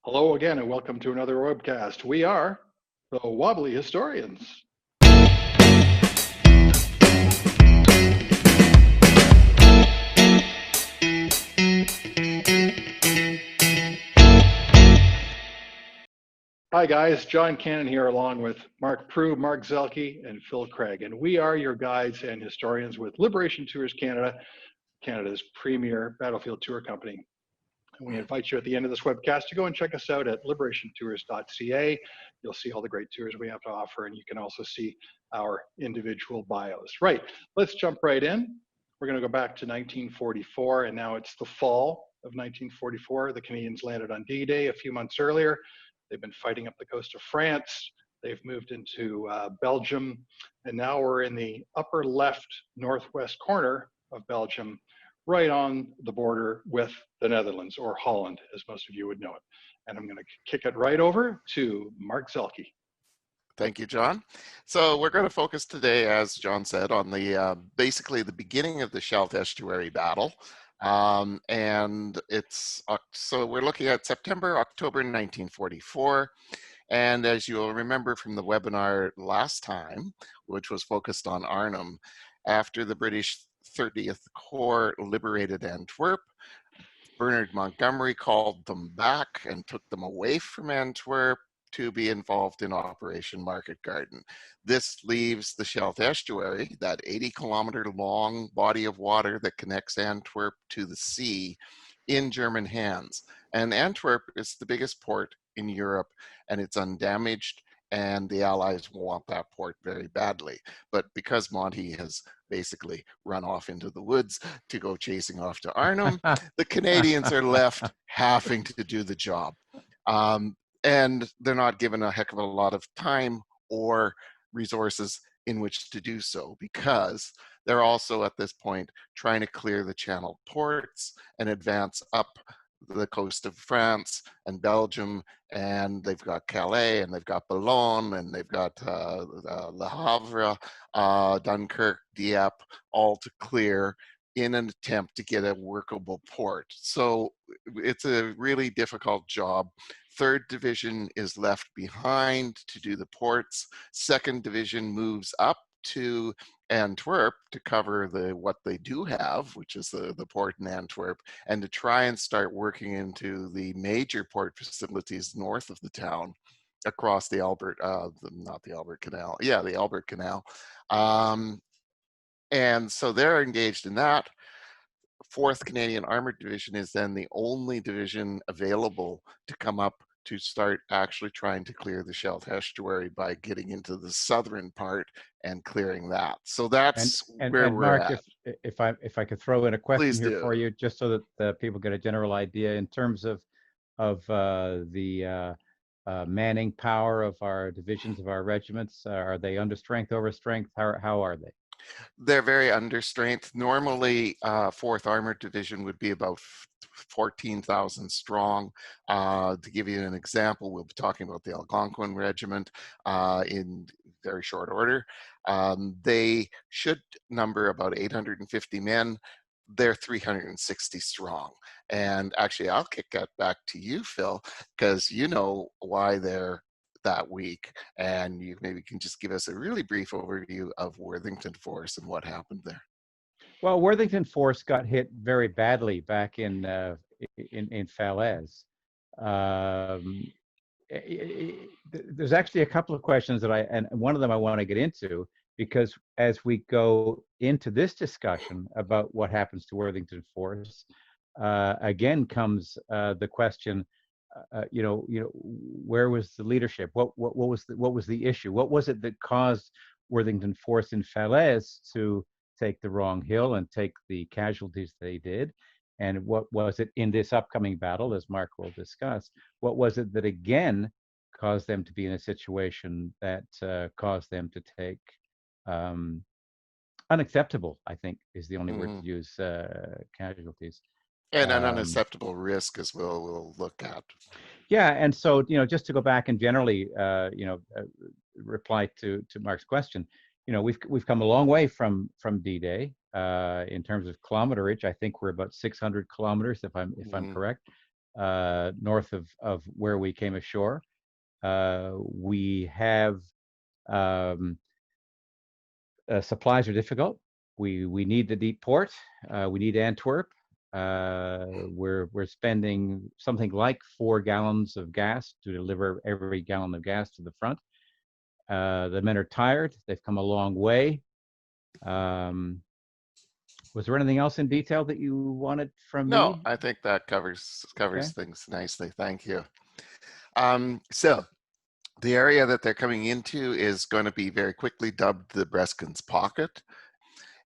Hello again, and welcome to another webcast. We are the Wobbly Historians. Hi guys, John Cannon here along with Mark Prue, Mark Zelke, and Phil Craig. And we are your guides and historians with Liberation Tours Canada, Canada's premier battlefield tour company. And we invite you at the end of this webcast to go and check us out at liberationtours.ca. You'll see all the great tours we have to offer, and you can also see our individual bios. Right, let's jump right in. We're going to go back to 1944, and now it's the fall of 1944. The Canadians landed on D-Day a few months earlier. They've been fighting up the coast of France. They've moved into Belgium, and now we're in the upper left northwest corner of Belgium, right on the border with the Netherlands, or Holland, as most of you would know it. And I'm going to kick it right over to Mark Zelke. Thank you, John. So we're going to focus today, as John said, on the basically the beginning of the Scheldt Estuary battle. And so we're looking at September, October 1944. And as you'll remember from the webinar last time, which was focused on Arnhem, after the British 30th Corps liberated Antwerp, Bernard Montgomery called them back and took them away from Antwerp to be involved in Operation Market Garden. This leaves the Scheldt Estuary, that 80-kilometer long body of water that connects Antwerp to the sea, in German hands. And Antwerp is the biggest port in Europe, and it's undamaged, and the Allies want that port very badly. But because Monty has basically run off into the woods to go chasing off to Arnhem, the Canadians are left having to do the job. And they're not given a heck of a lot of time or resources in which to do so, because they're also at this point trying to clear the Channel ports and advance up the coast of France and Belgium, and they've got Calais, and they've got Boulogne, and they've got Le Havre, Dunkirk, Dieppe, all to clear in an attempt to get a workable port. So it's a really difficult job. 3rd Division is left behind to do the ports. 2nd Division moves up to Antwerp to cover what they do have, which is the port in Antwerp, and to try and start working into the major port facilities north of the town across the Albert Canal. Yeah, the Albert Canal. And so they're engaged in that. 4th Canadian Armored Division is then the only division available to come up to start actually trying to clear the Scheldt Estuary by getting into the southern part and clearing that. So that's where we're Mark, at. If I could throw in a question Please here do. for you, just so that people get a general idea in terms of the manning power of our divisions, of our regiments. Are they under strength, over strength? How are they? They're very under strength. Normally, 4th Armored Division would be about 14,000 strong. To give you an example, we'll be talking about the Algonquin Regiment in very short order. They should number about 850 men. They're 360 strong. And actually, I'll kick that back to you, Phil, because you know why they're that week, and you maybe can just give us a really brief overview of Worthington Force and what happened there. Well, Worthington Force got hit very badly back in Falaise. There's actually a couple of questions and one of them I want to get into, because as we go into this discussion about what happens to Worthington Force, again comes the question. Where was the leadership? What was the issue? What was it that caused Worthington Force in Falaise to take the wrong hill and take the casualties they did? And what was it in this upcoming battle, as Mark will discuss? What was it that again caused them to be in a situation that caused them to take unacceptable, I think is the only word to use, casualties? And an unacceptable risk, as we'll look at. Yeah, and so just to go back and generally reply to Mark's question, we've come a long way from D-Day in terms of kilometerage. I think we're about 600 kilometers, if I'm correct. north of where we came ashore. We have supplies are difficult. We need the deep port. We need Antwerp. We're spending something like 4 gallons of gas to deliver every gallon of gas to the front. The men are tired. They've come a long way. Was there anything else in detail that you wanted from No, me? I think that covers Okay. things nicely. Thank you. So the area that they're coming into is going to be very quickly dubbed the Breskens Pocket,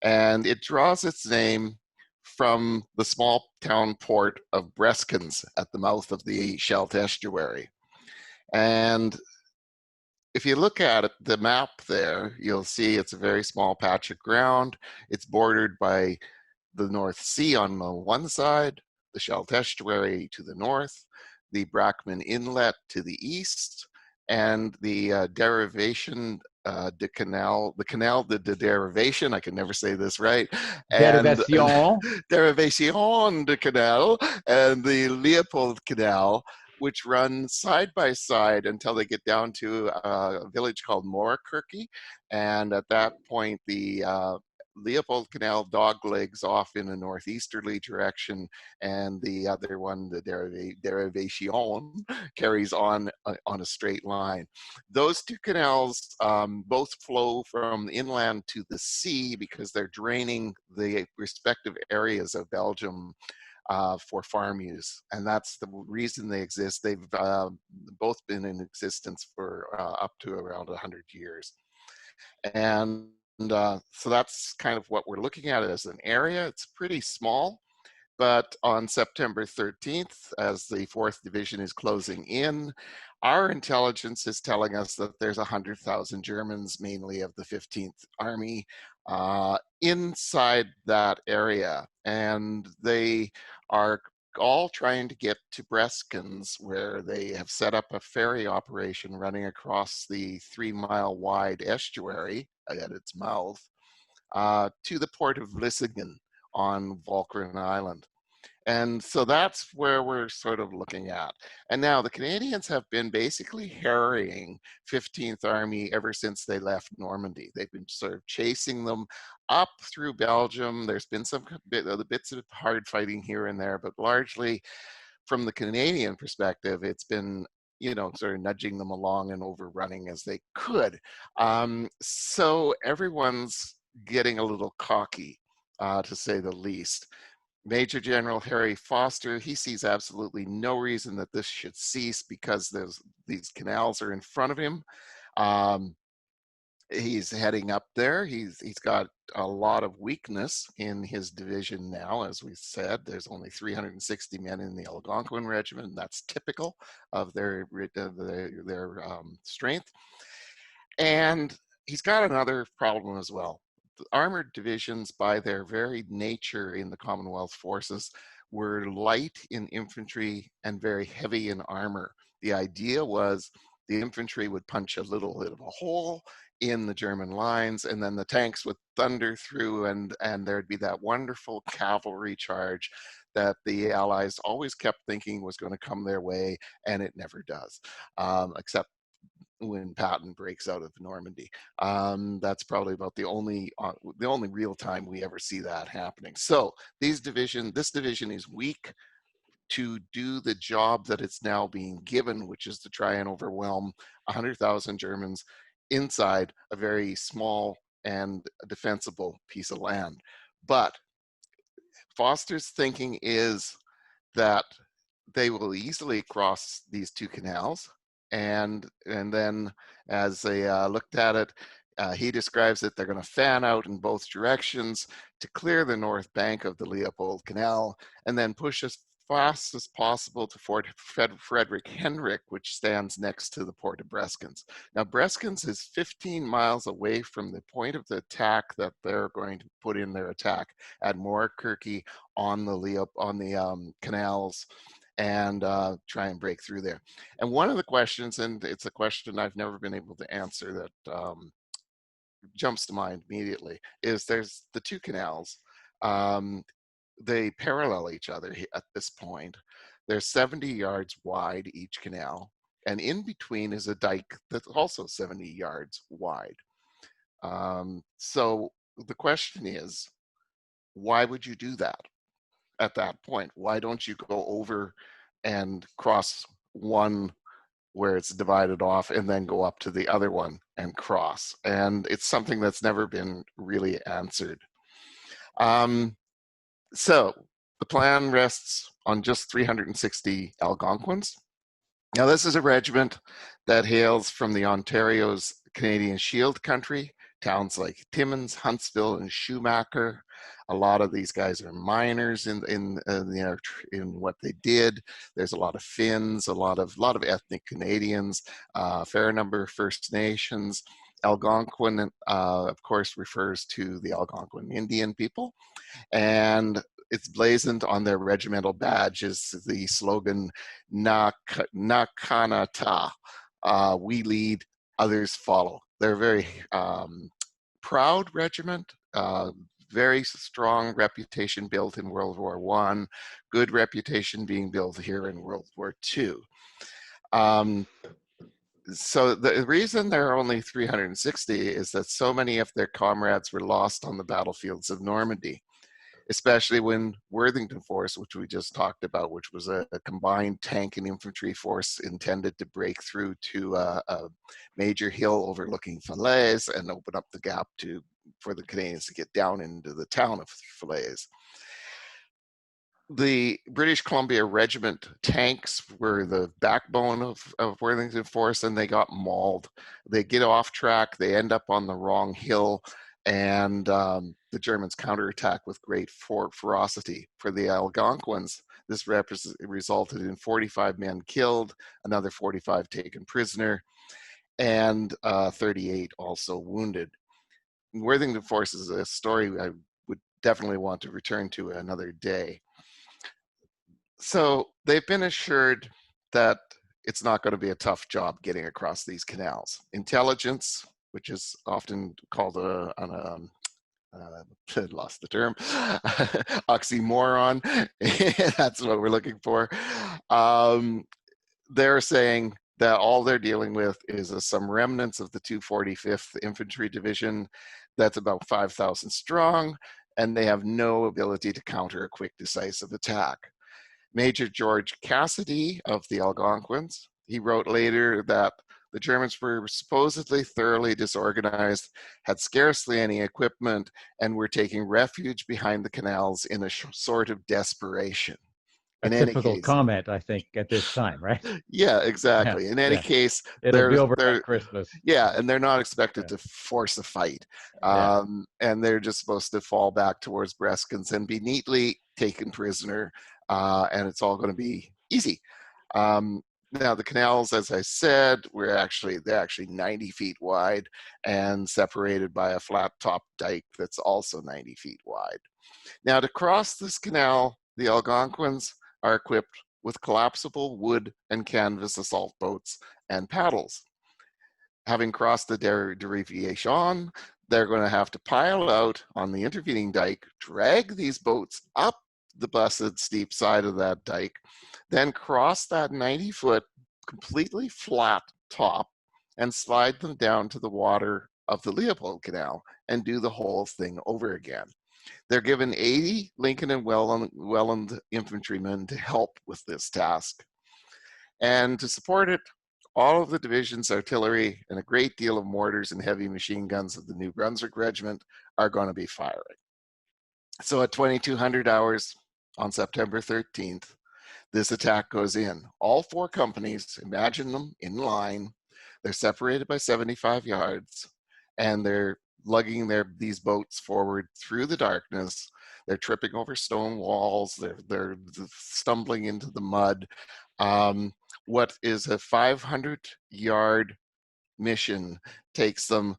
and it draws its name from the small town port of Breskens at the mouth of the Scheldt estuary. And if you look at it, the map there, you'll see it's a very small patch of ground. It's bordered by the North Sea on the one side, the Scheldt estuary to the north, the Brackman Inlet to the east, and the derivation de canal, the canal de derivation, I can never say this right, and Derivation. derivation de canal, and the Leopold Canal, which run side by side until they get down to a village called Moorkirky. And at that point, the Leopold Canal doglegs off in a northeasterly direction, and the other one, the derivation, carries on a straight line. Those two canals both flow from inland to the sea because they're draining the respective areas of Belgium for farm use, and that's the reason they exist. They've both been in existence for up to around 100 years. And so that's kind of what we're looking at as an area. It's pretty small, but on September 13th, as the 4th Division is closing in, our intelligence is telling us that there's 100,000 Germans, mainly of the 15th Army, inside that area. And they are all trying to get to Breskens, where they have set up a ferry operation running across the 3-mile wide estuary at its mouth to the port of Vlissingen on Walcheren Island. And so that's where we're sort of looking at. And now the Canadians have been basically harrying 15th Army ever since they left Normandy. They've been sort of chasing them up through Belgium. There's been some bits of hard fighting here and there, but largely from the Canadian perspective, it's been, you know, sort of nudging them along and overrunning as they could. So everyone's getting a little cocky, to say the least. Major General Harry Foster, he sees absolutely no reason that this should cease because these canals are in front of him. He's heading up there. He's got a lot of weakness in his division now. As we said, there's only 360 men in the Algonquin Regiment. That's typical of their strength. And he's got another problem as well. The armored divisions, by their very nature in the Commonwealth forces, were light in infantry and very heavy in armor. The idea was the infantry would punch a little bit of a hole in the German lines, and then the tanks would thunder through, and there'd be that wonderful cavalry charge that the Allies always kept thinking was going to come their way, and it never does, except when Patton breaks out of Normandy. That's probably about the only real time we ever see that happening. So this division is weak to do the job that it's now being given, which is to try and overwhelm 100,000 Germans inside a very small and defensible piece of land. But Foster's thinking is that they will easily cross these two canals, and then as they looked at it, he describes that they're going to fan out in both directions to clear the north bank of the Leopold Canal and then push as fast as possible to Fort Frederick Henrik, which stands next to the port of Breskens. Now, Breskens is 15 miles away from the point of the attack that they're going to put in their attack at Moorkirky on the canals, and try and break through there. And one of the questions, and it's a question I've never been able to answer that jumps to mind immediately, is there's the two canals. They parallel each other at this point. They're 70 yards wide, each canal, and in between is a dike that's also 70 yards wide. So the question is, why would you do that at that point? Why don't you go over and cross one where it's divided off and then go up to the other one and cross? And it's something that's never been really answered. So the plan rests on just 360 Algonquins. Now, this is a regiment that hails from the Ontario's Canadian Shield country, towns like Timmins, Huntsville, and Schumacher. A lot of these guys are miners in what they did. There's a lot of Finns, a lot of ethnic Canadians, a fair number of First Nations. Algonquin, of course, refers to the Algonquin Indian people, and it's blazoned on their regimental badge is the slogan "Nakanata," we lead, others follow. They're a very proud regiment, very strong reputation built in World War I, good reputation being built here in World War II. So the reason there are only 360 is that so many of their comrades were lost on the battlefields of Normandy, especially when Worthington Force, which we just talked about, which was a combined tank and infantry force intended to break through to a major hill overlooking Falaise and open up the gap for the Canadians to get down into the town of Falaise. The British Columbia Regiment tanks were the backbone of Worthington Force, and they got mauled. They get off track, they end up on the wrong hill, and the Germans counterattack with great ferocity. For the Algonquins, this resulted in 45 men killed, another 45 taken prisoner, and 38 also wounded. Worthington Force is a story I would definitely want to return to another day. So they've been assured that it's not going to be a tough job getting across these canals. Intelligence, which is often called lost the term, oxymoron, that's what we're looking for. They're saying that all they're dealing with is some remnants of the 245th Infantry Division that's about 5,000 strong, and they have no ability to counter a quick, decisive attack. Major George Cassidy of the Algonquins, he wrote later that the Germans were supposedly thoroughly disorganized, had scarcely any equipment, and were taking refuge behind the canals in a sort of desperation. A typical comment, I think, at this time, right? Yeah, exactly. Yeah, in any case, it'll be over by Christmas. Yeah, and they're not expected to force a fight. And they're just supposed to fall back towards Breskens and be neatly taken prisoner, and it's all going to be easy. Now, the canals, as I said, they're actually 90 feet wide and separated by a flat top dike that's also 90 feet wide. Now, to cross this canal, the Algonquins are equipped with collapsible wood and canvas assault boats and paddles. Having crossed the Derivation, they're going to have to pile out on the intervening dike, drag these boats up the busted steep side of that dike, then cross that 90-foot completely flat top and slide them down to the water of the Leopold Canal and do the whole thing over again. They're given 80 Lincoln and Welland infantrymen to help with this task. And to support it, all of the division's artillery and a great deal of mortars and heavy machine guns of the New Brunswick Regiment are going to be firing. So at 2200 hours on September 13th, this attack goes in. All four companies, imagine them in line, they're separated by 75 yards, and they're lugging these boats forward through the darkness. They're tripping over stone walls. They're stumbling into the mud. What is a 500-yard mission takes them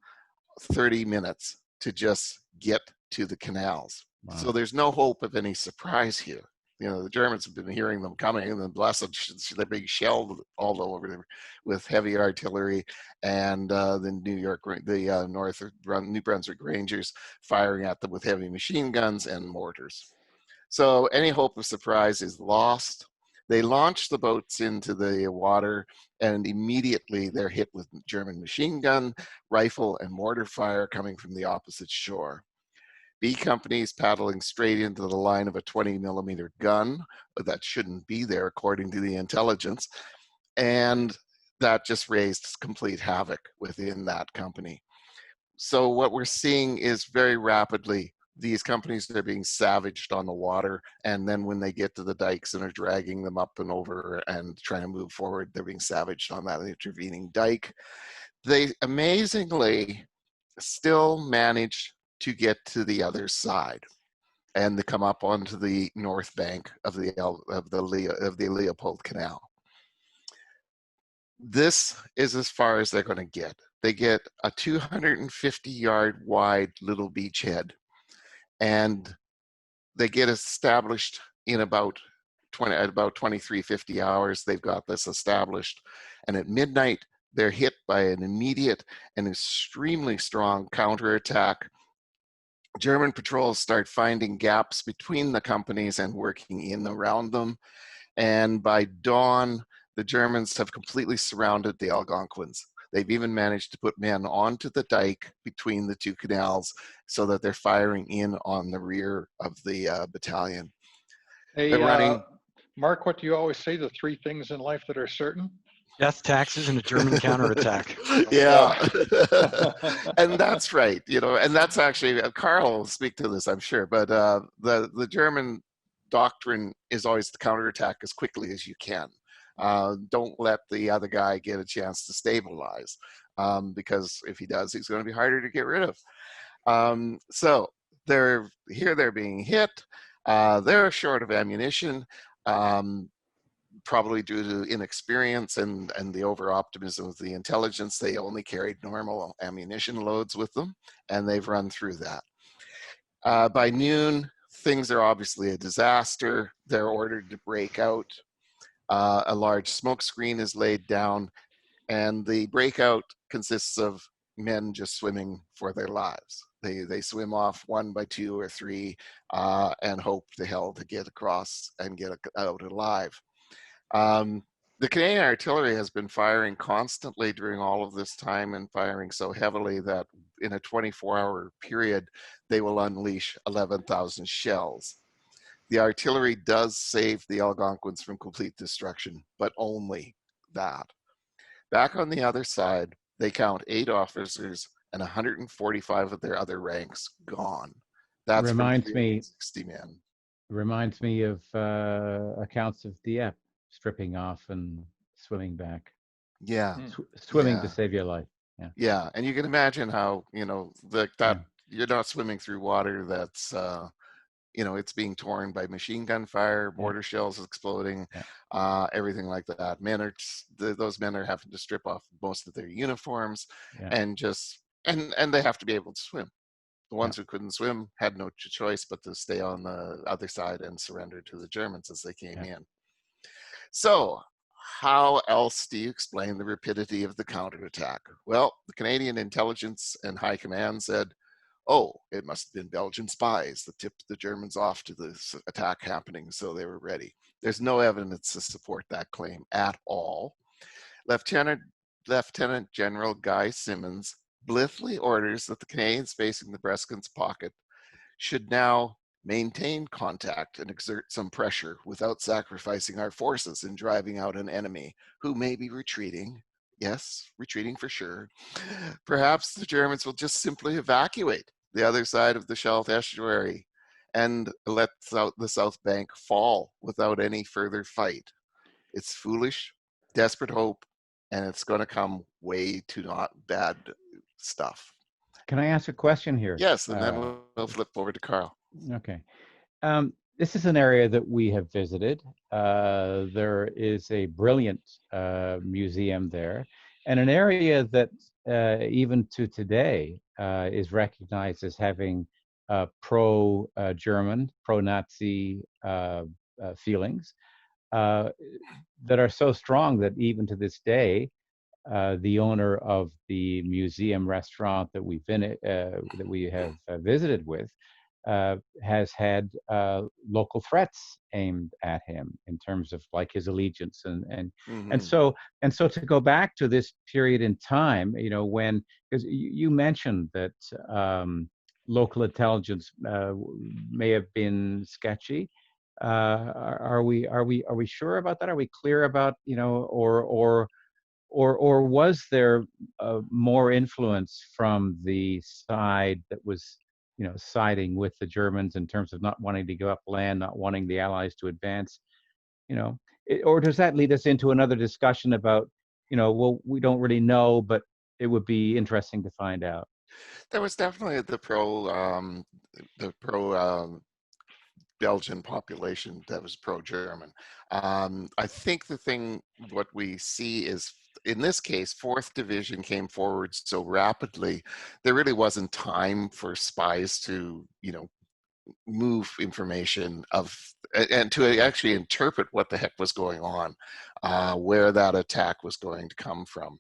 30 minutes to just get to the canals. Wow. So there's no hope of any surprise here. You know, the Germans have been hearing them coming, and they're being shelled all over them with heavy artillery, and the New Brunswick Rangers firing at them with heavy machine guns and mortars. So any hope of surprise is lost. They launch the boats into the water, and immediately they're hit with German machine gun, rifle, and mortar fire coming from the opposite shore. B companies paddling straight into the line of a 20-millimeter gun that shouldn't be there according to the intelligence, and that just raised complete havoc within that company. So what we're seeing is very rapidly these companies are being savaged on the water, and then when they get to the dikes and are dragging them up and over and trying to move forward, they're being savaged on that intervening dike. They amazingly still manage to get to the other side and to come up onto the north bank of the Leopold Canal. This is as far as they're going to get. They get a 250-yard wide little beachhead, and they get established in about 2350 hours. They've got this established, and at midnight they're hit by an immediate and extremely strong counterattack. German patrols start finding gaps between the companies and working in around them, and by dawn the Germans have completely surrounded the Algonquins. They've even managed to put men onto the dike between the two canals so that they're firing in on the rear of the battalion. Hey, They're running. Mark, what do you always say? The three things in life that are certain? Death, taxes, and a German counterattack. Yeah. And that's right, and that's actually, Carl will speak to this, I'm sure, but the German doctrine is always to counterattack as quickly as you can. Don't let the other guy get a chance to stabilize, because if he does, he's going to be harder to get rid of. So they're being hit. They're short of ammunition, probably due to inexperience and the over-optimism of the intelligence. They only carried normal ammunition loads with them, and they've run through that. By noon, things are obviously a disaster. They're ordered to break out. A large smoke screen is laid down, and the breakout consists of men just swimming for their lives. They swim off 1 by 2 or 3 and hope to hell to get across and get out alive. The Canadian artillery has been firing constantly during all of this time, and firing so heavily that in a 24-hour period, they will unleash 11,000 shells. The artillery does save the Algonquins from complete destruction, but only that. Back on the other side, they count 8 officers and 145 of their other ranks gone. That's Reminds me 60 men. Reminds me of accounts of Dieppe stripping off and swimming back. Yeah. Swimming to save your life. Yeah. Yeah, and you can imagine how, you're not swimming through water that's it's being torn by machine gun fire, mortar shells exploding, everything like that. Those men are having to strip off most of their uniforms, and they have to be able to swim. The ones who couldn't swim had no choice but to stay on the other side and surrender to the Germans as they came in. So how else do you explain the rapidity of the counterattack? Well, the Canadian intelligence and high command said, oh, it must have been Belgian spies that tipped the Germans off to this attack happening, so they were ready. There's no evidence to support that claim at all. Lieutenant General Guy Simmons blithely orders that the Canadians facing the Breskens pocket should now maintain contact and exert some pressure without sacrificing our forces in driving out an enemy who may be retreating. Yes, retreating for sure. Perhaps the Germans will just simply evacuate the other side of the Scheldt estuary and let the South Bank fall without any further fight. It's foolish, desperate hope, and it's going to come way too not bad stuff. Can I ask a question here? Yes, and then we'll flip over to Carl. Okay. This is an area that we have visited. There is a brilliant museum there, and an area that even to today is recognized as having pro-German, pro-Nazi feelings that are so strong that even to this day, the owner of the museum restaurant that we have visited with has had local threats aimed at him in terms of like his allegiance and so to go back to this period in time, when, because you mentioned that local intelligence may have been sketchy. Are we sure about that? Are we clear about, or was there more influence from the side that was, siding with the Germans in terms of not wanting to give up land, not wanting the Allies to advance? Or does that lead us into another discussion about, well, we don't really know, but it would be interesting to find out? There was definitely the pro Belgian population that was pro-German. I think what we see is, in this case, 4th Division came forward so rapidly, there really wasn't time for spies to, move information and to actually interpret what the heck was going on, where that attack was going to come from.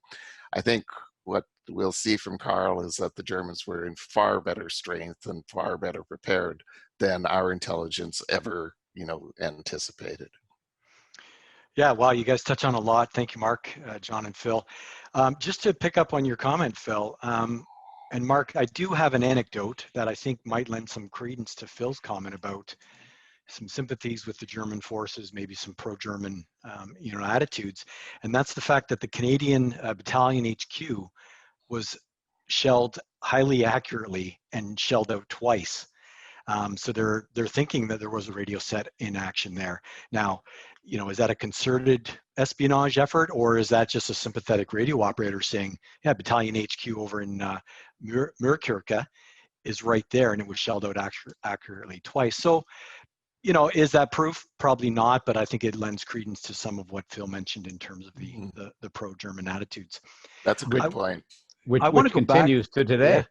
I think what we'll see from Carl is that the Germans were in far better strength and far better prepared than our intelligence ever, anticipated. Yeah, wow, you guys touch on a lot. Thank you, Mark, John, and Phil. Just to pick up on your comment, Phil, and Mark, I do have an anecdote that I think might lend some credence to Phil's comment about some sympathies with the German forces, maybe some pro-German, attitudes. And that's the fact that the Canadian Battalion HQ was shelled highly accurately and shelled out twice. So they're thinking that there was a radio set in action there. Now, is that a concerted espionage effort, or is that just a sympathetic radio operator saying, yeah, Battalion HQ over in Muirkirka is right there, and it was shelled out accurately twice. So, is that proof? Probably not, but I think it lends credence to some of what Phil mentioned in terms of the pro-German attitudes. That's a good point. Which I want to go continues back to today. Yeah.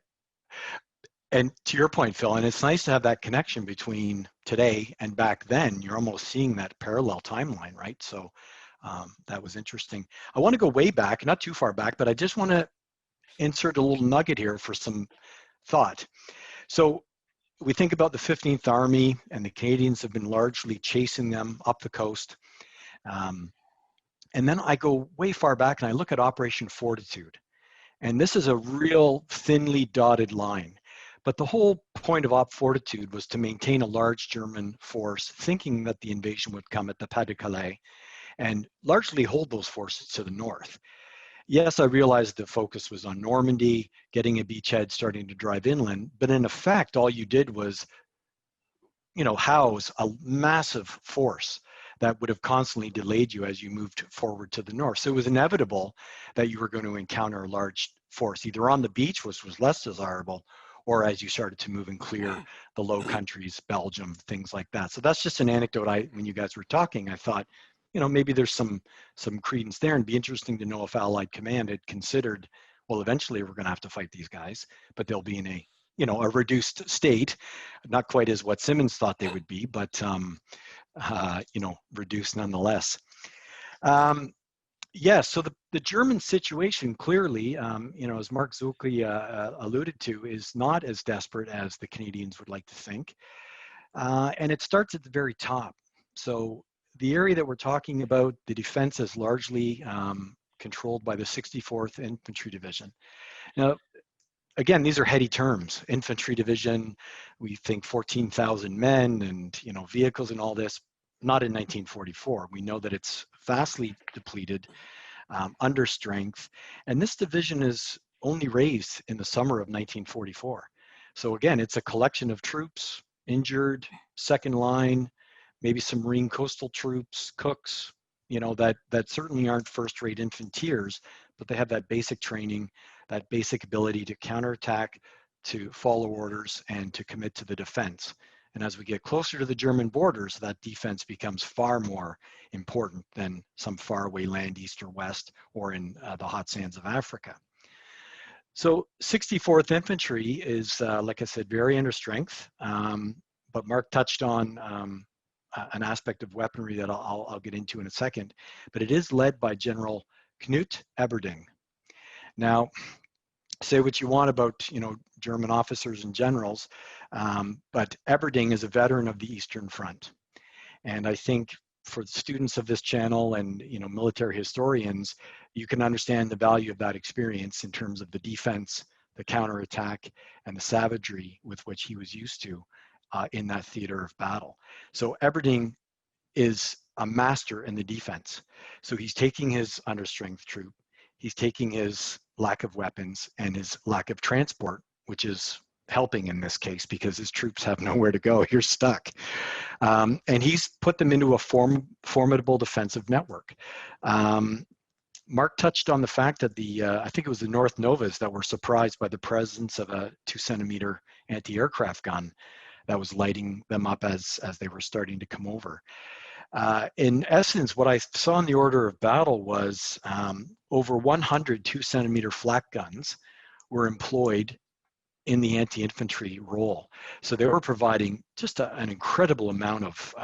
And to your point, Phil, and it's nice to have that connection between today and back then. You're almost seeing that parallel timeline, right? So that was interesting. I want to go way back, not too far back, but I just want to insert a little nugget here for some thought. So we think about the 15th Army, and the Canadians have been largely chasing them up the coast. And then I go way far back and I look at Operation Fortitude. And this is a real thinly dotted line. But the whole point of Op Fortitude was to maintain a large German force, thinking that the invasion would come at the Pas de Calais, and largely hold those forces to the north. Yes, I realized the focus was on Normandy, getting a beachhead, starting to drive inland, but in effect, all you did was, house a massive force that would have constantly delayed you as you moved forward to the north. So it was inevitable that you were going to encounter a large force, either on the beach, which was less desirable, or as you started to move and clear the Low Countries, Belgium, things like that. So that's just an anecdote. When you guys were talking, I thought, maybe there's some credence there, and be interesting to know if Allied Command had considered, well, eventually we're going to have to fight these guys, but they'll be in a reduced state, not quite as what Simmons thought they would be, but reduced nonetheless. So the German situation clearly, as Mark Zulke alluded to, is not as desperate as the Canadians would like to think. And it starts at the very top. So the area that we're talking about, the defense is largely controlled by the 64th Infantry Division. Now, again, these are heady terms. Infantry Division, we think 14,000 men and vehicles and all this. Not in 1944. We know that it's vastly depleted, under strength, and this division is only raised in the summer of 1944. So again, it's a collection of troops, injured, second line, maybe some Marine coastal troops, cooks, that certainly aren't first-rate infanteers, but they have that basic training, that basic ability to counterattack, to follow orders, and to commit to the defense. And as we get closer to the German borders, that defense becomes far more important than some faraway land east or west, or in the hot sands of Africa. So 64th Infantry is, like I said, very under strength. But Mark touched on an aspect of weaponry that I'll get into in a second. But it is led by General Knut Eberding. Now, say what you want about German officers and generals, But Everding is a veteran of the Eastern Front. And I think for the students of this channel and military historians, you can understand the value of that experience in terms of the defense, the counterattack, and the savagery with which he was used to in that theater of battle. So Everding is a master in the defense. So he's taking his understrength troop, he's taking his lack of weapons and his lack of transport, which is helping in this case because his troops have nowhere to go. You're stuck. And he's put them into a formidable defensive network. Mark touched on the fact that I think it was the North Novas that were surprised by the presence of a 2-centimeter anti-aircraft gun that was lighting them up as they were starting to come over. In essence, what I saw in the order of battle was over 100 2-centimeter flak guns were employed in the anti-infantry role. So they were providing just an incredible amount of,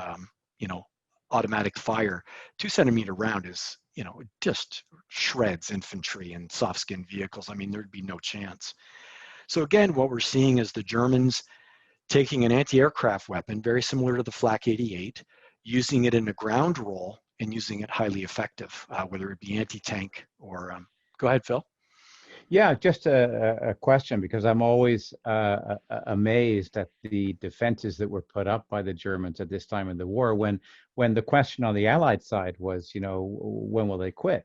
automatic fire. 2-centimeter round is, just shreds infantry and soft-skinned vehicles. I mean, there'd be no chance. So again, what we're seeing is the Germans taking an anti-aircraft weapon, very similar to the Flak 88, using it in a ground role and using it highly effective, whether it be anti-tank or, go ahead, Phil. Yeah, just a question, because I'm always amazed at the defenses that were put up by the Germans at this time in the war, when the question on the Allied side was, when will they quit?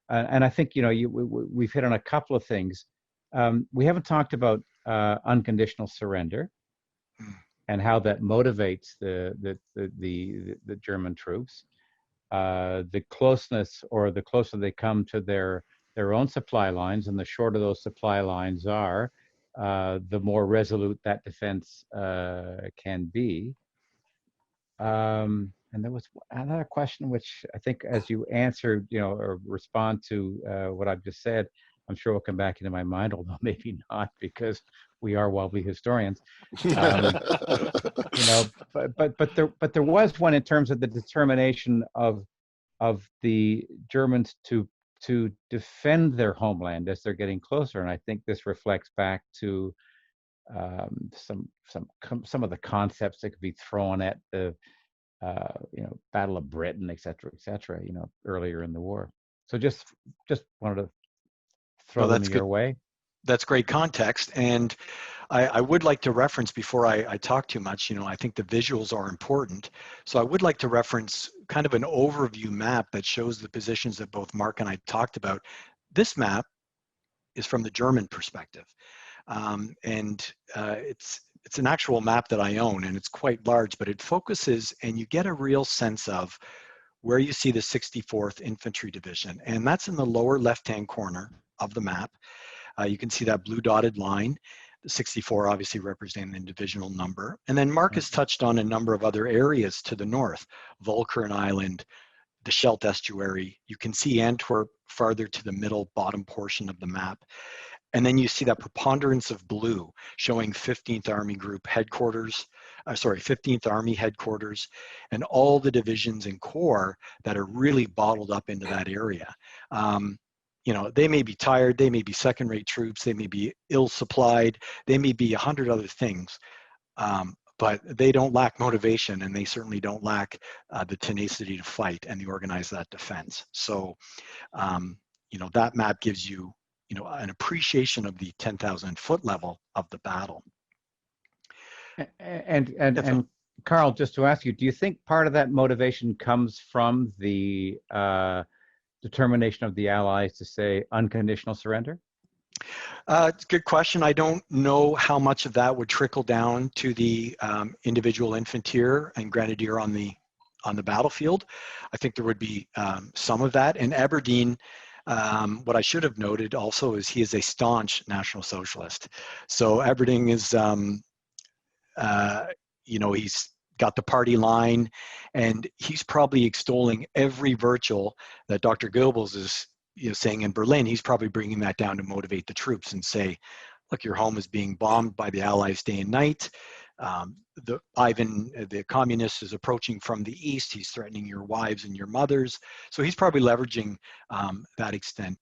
And I think, we've hit on a couple of things. We haven't talked about unconditional surrender and how that motivates the German troops. The closeness, or the closer they come to their own supply lines, and the shorter those supply lines are, the more resolute that defense can be. And there was another question, which I think, as you answered, or respond to what I've just said, I'm sure will come back into my mind, although maybe not, because we are wobbly historians. But there was one in terms of the determination of the Germans to defend their homeland as they're getting closer, and I think this reflects back to some of the concepts that could be thrown at the Battle of Britain, et cetera, earlier in the war. So just wanted to throw them your way. That's great context, and I would like to reference, before I talk too much, I think the visuals are important. So I would like to reference kind of an overview map that shows the positions that both Mark and I talked about. This map is from the German perspective. It's an actual map that I own, and it's quite large, but it focuses, and you get a real sense of where you see the 64th Infantry Division, and that's in the lower left-hand corner of the map. You can see that blue dotted line, the 64 obviously representing the divisional number. And then Mark has touched on a number of other areas to the north, Walcheren Island, the Scheldt Estuary. You can see Antwerp farther to the middle bottom portion of the map. And then you see that preponderance of blue showing 15th Army Group headquarters, 15th Army headquarters, and all the divisions and corps that are really bottled up into that area. They may be tired, they may be second-rate troops, they may be ill-supplied, they may be 100 other things, but they don't lack motivation, and they certainly don't lack the tenacity to fight and to organize that defense. So, that map gives you, an appreciation of the 10,000 foot level of the battle. And Carl, just to ask you, do you think part of that motivation comes from the determination of the Allies to say unconditional surrender? It's a good question. I don't know how much of that would trickle down to the individual infantry and grenadier on the battlefield. I think there would be some of that. And Everding, what I should have noted also is he is a staunch National Socialist. So Everding is, he's got the party line, and he's probably extolling every virtue that Dr. Goebbels is saying in Berlin. He's probably bringing that down to motivate the troops and say, look, your home is being bombed by the Allies day and night. Ivan, the communist, is approaching from the east. He's threatening your wives and your mothers. So he's probably leveraging that extent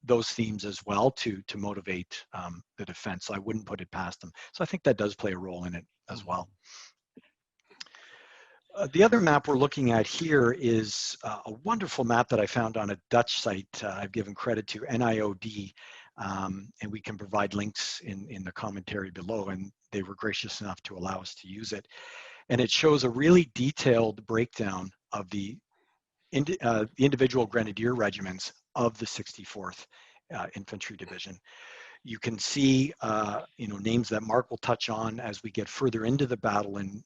those themes as well to motivate the defense. So I wouldn't put it past them. So I think that does play a role in it as well. The other map we're looking at here is a wonderful map that I found on a Dutch site. I've given credit to NIOD, and we can provide links in the commentary below, and they were gracious enough to allow us to use it. And it shows a really detailed breakdown of the individual grenadier regiments of the 64th Infantry Division. You can see names that Mark will touch on as we get further into the battle and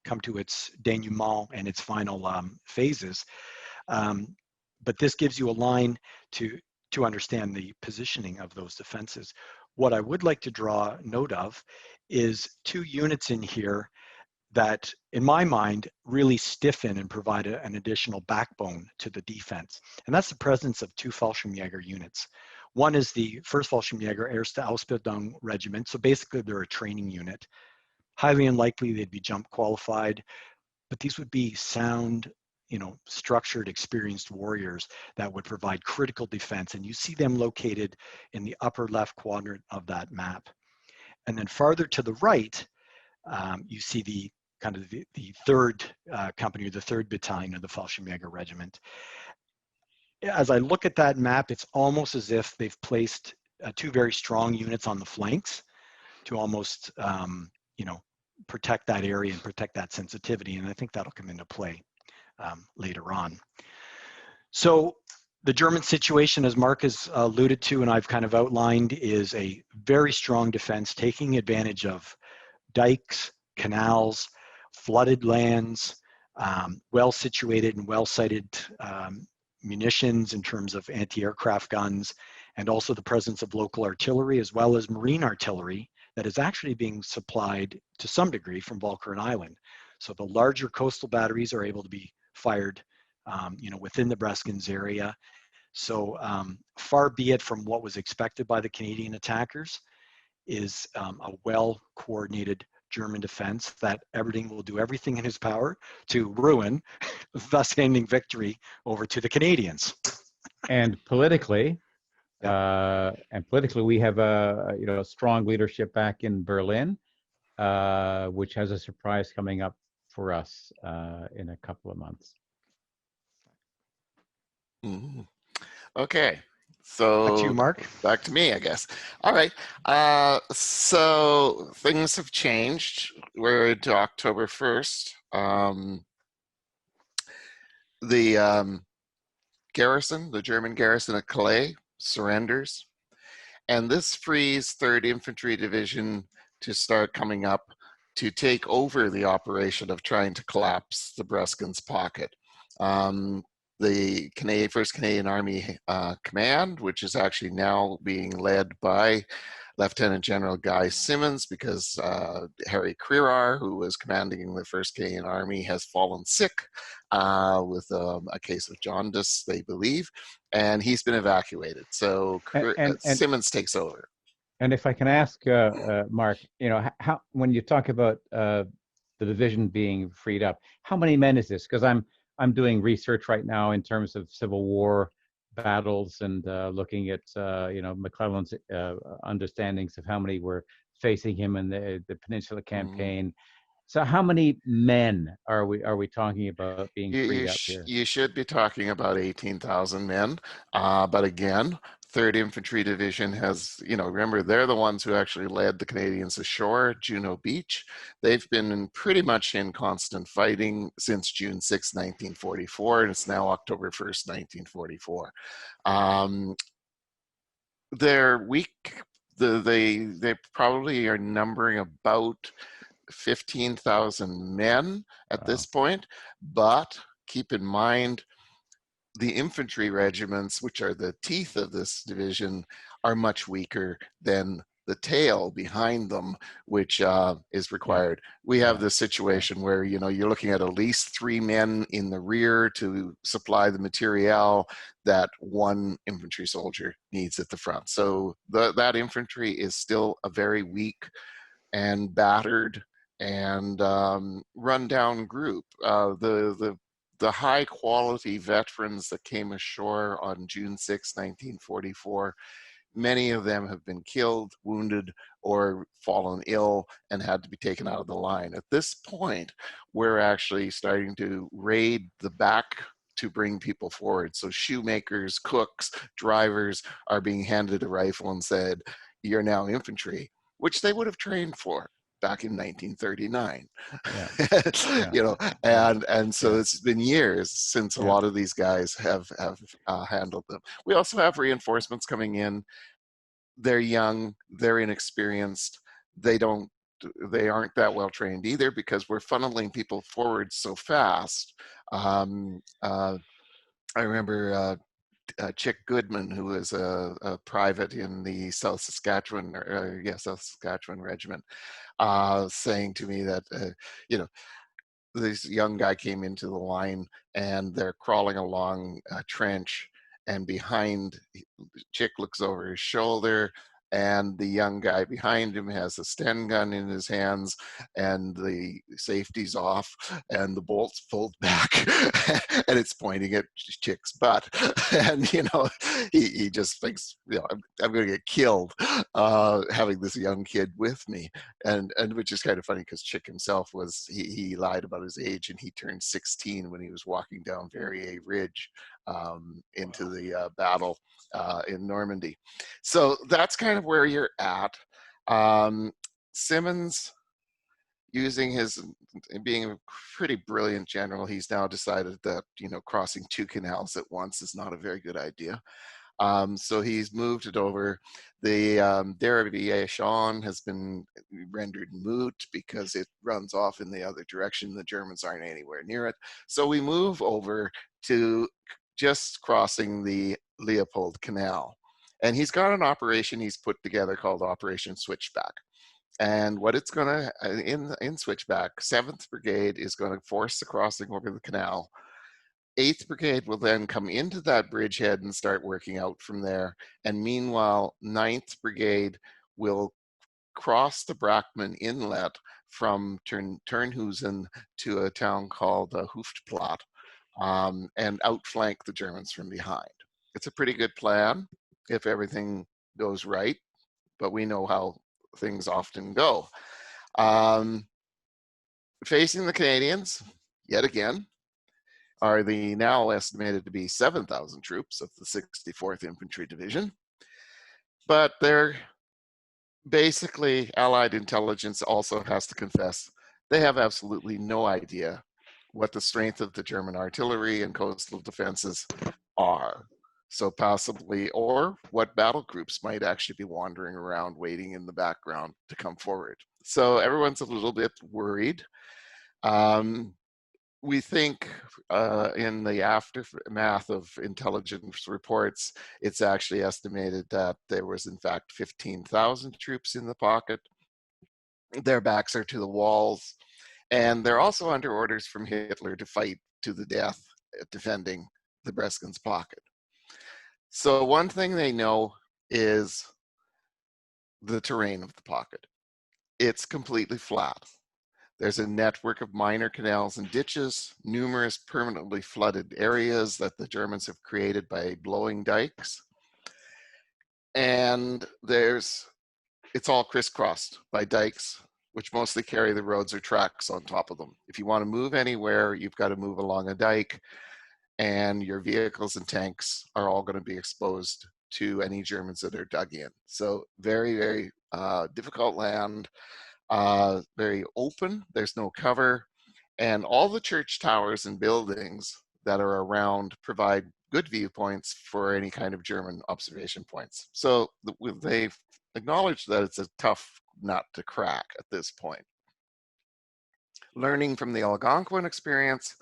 come to its denouement and its final phases. But this gives you a line to understand the positioning of those defenses. What I would like to draw note of is 2 units in here that, in my mind, really stiffen and provide an additional backbone to the defense. And that's the presence of 2 Fallschirmjäger units. One is the 1st Fallschirmjäger Erste Ausbildung Regiment. So basically they're a training unit. Highly unlikely they'd be jump qualified, but these would be sound, structured, experienced warriors that would provide critical defense. And you see them located in the upper left quadrant of that map. And then farther to the right, you see the 3rd company, or the 3rd battalion of the Fallschirmjäger Regiment. As I look at that map, it's almost as if they've placed 2 very strong units on the flanks to almost, protect that area and protect that sensitivity. And I think that'll come into play later on. So the German situation, as Mark has alluded to and I've kind of outlined, is a very strong defense taking advantage of dikes, canals, flooded lands, well-situated and well-sited munitions in terms of anti-aircraft guns, and also the presence of local artillery as well as marine artillery that is actually being supplied to some degree from Walcheren Island. So the larger coastal batteries are able to be fired within the Breskens area. So far be it from what was expected by the Canadian attackers, is a well-coordinated German defense that Aberdeen will do everything in his power to ruin, thus handing victory over to the Canadians. And politically, we have a strong leadership back in Berlin, which has a surprise coming up for us in a couple of months. Mm-hmm. Okay, so back to you, Mark. Back to me, I guess. All right. So things have changed. We're into October 1st. The garrison, the German garrison at Calais, surrenders. And this frees 3rd Infantry Division to start coming up to take over the operation of trying to collapse the Breskens pocket. The 1st Canadian Army Command, which is actually now being led by Lieutenant General Guy Simmons, because Harry Crerar, who was commanding the 1st Canadian Army, has fallen sick with a case of jaundice, they believe, and he's been evacuated. So Simmons takes over. And if I can ask, Mark, how, when you talk about the division being freed up, how many men is this? Because I'm doing research right now in terms of Civil War battles and looking at McClellan's understandings of how many were facing him in the Peninsula Campaign. So how many men are we talking about being freed up here? You should be talking about 18,000 men, but again, 3rd Infantry Division has, remember, they're the ones who actually led the Canadians ashore at Juno Beach. They've been pretty much in constant fighting since June 6, 1944, and it's now October 1st, 1944. They're weak. They probably are numbering about 15,000 men at this point, but keep in mind, the infantry regiments, which are the teeth of this division, are much weaker than the tail behind them, which is required. We have this situation where, you're looking at least 3 men in the rear to supply the materiel that 1 infantry soldier needs at the front. So that infantry is still a very weak and battered and run-down group. The the high quality veterans that came ashore on June 6, 1944, many of them have been killed, wounded, or fallen ill and had to be taken out of the line. At this point, we're actually starting to raid the back to bring people forward. So shoemakers, cooks, drivers are being handed a rifle and said, "You're now infantry," which they would have trained for back in 1939. Yeah. You know, and so Yeah. it's been years since a Yeah. lot of these guys have handled them. We also have reinforcements coming in. They're young, they're inexperienced, they aren't that well trained either, because we're funneling people forward so fast. I remember Chick Goodman, who was a private in the South Saskatchewan, South Saskatchewan Regiment, saying to me that, you know, this young guy came into the line and they're crawling along a trench, and behind, Chick looks over his shoulder, and the young guy behind him has a Sten gun in his hands, and the safety's off and the bolt's pulled back and it's pointing at Chick's butt. And you know, he just thinks, you know, I'm going to get killed having this young kid with me. And which is kind of funny, because Chick himself he lied about his age, and he turned 16 when he was walking down Verrier Ridge into the battle in Normandy. So that's kind of where you're at. Simmons, being a pretty brilliant general, he's now decided that, you know, crossing 2 canals at once is not a very good idea. So he's moved it over. The derivation has been rendered moot because it runs off in the other direction. The Germans aren't anywhere near it. So we move over to just crossing the Leopold Canal. And he's got an operation he's put together called Operation Switchback. And what it's going to, in Switchback, 7th Brigade is going to force the crossing over the canal. 8th Brigade will then come into that bridgehead and start working out from there. And meanwhile, 9th Brigade will cross the Brackman Inlet from Turnhusen to a town called Hoofdplaat, and outflank the Germans from behind. It's a pretty good plan if everything goes right, but we know how things often go. Facing the Canadians, yet again, are the now estimated to be 7,000 troops of the 64th Infantry Division. But they're basically, Allied intelligence also has to confess, they have absolutely no idea what the strength of the German artillery and coastal defenses are. So possibly, or what battle groups might actually be wandering around waiting in the background to come forward. So everyone's a little bit worried. We think in the aftermath of intelligence reports, it's actually estimated that there was in fact 15,000 troops in the pocket. Their backs are to the walls, and they're also under orders from Hitler to fight to the death defending the Breskens pocket. So one thing they know is the terrain of the pocket. It's completely flat. There's a network of minor canals and ditches, numerous permanently flooded areas that the Germans have created by blowing dikes. And it's all crisscrossed by dikes, which mostly carry the roads or tracks on top of them. If you want to move anywhere, you've got to move along a dike, and your vehicles and tanks are all going to be exposed to any Germans that are dug in. So very, very difficult land. Very open, there's no cover, and all the church towers and buildings that are around provide good viewpoints for any kind of German observation points. So they've acknowledged that it's a tough nut to crack at this point. Learning from the Algonquin experience,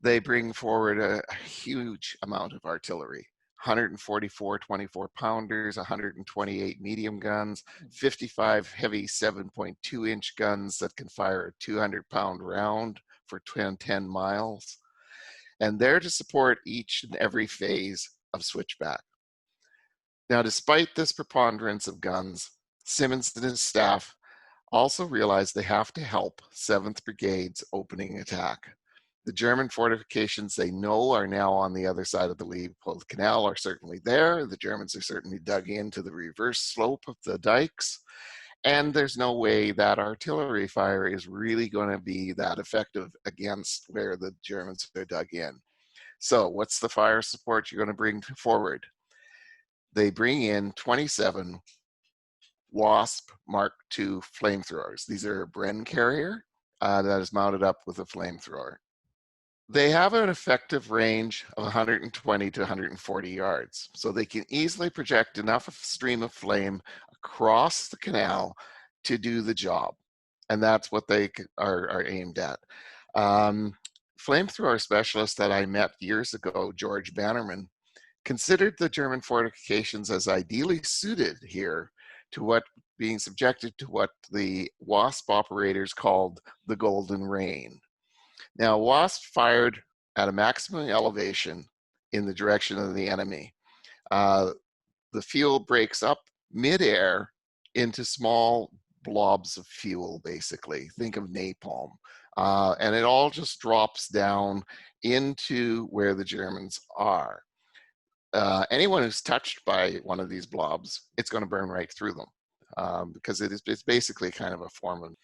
they bring forward a huge amount of artillery. 144 24-pounders, 128 medium guns, 55 heavy 7.2-inch guns that can fire a 200-pound round for 10 miles. And they're to support each and every phase of Switchback. Now, despite this preponderance of guns, Simmons and his staff also realize they have to help 7th Brigade's opening attack. The German fortifications they know are now on the other side of the Leopold Canal are certainly there. The Germans are certainly dug into the reverse slope of the dikes. And there's no way that artillery fire is really going to be that effective against where the Germans are dug in. So what's the fire support you're going to bring forward? They bring in 27 WASP Mark II flamethrowers. These are a Bren carrier that is mounted up with a flamethrower. They have an effective range of 120 to 140 yards, so they can easily project enough of a stream of flame across the canal to do the job, and that's what they are aimed at. Flamethrower specialist that I met years ago, George Bannerman, considered the German fortifications as ideally suited here to what being subjected to what the WASP operators called the Golden Rain. Now, WASP fired at a maximum elevation in the direction of the enemy. The fuel breaks up midair into small blobs of fuel, basically. Think of napalm. And it all just drops down into where the Germans are. Anyone who's touched by one of these blobs, it's going to burn right through them because it's basically kind of a form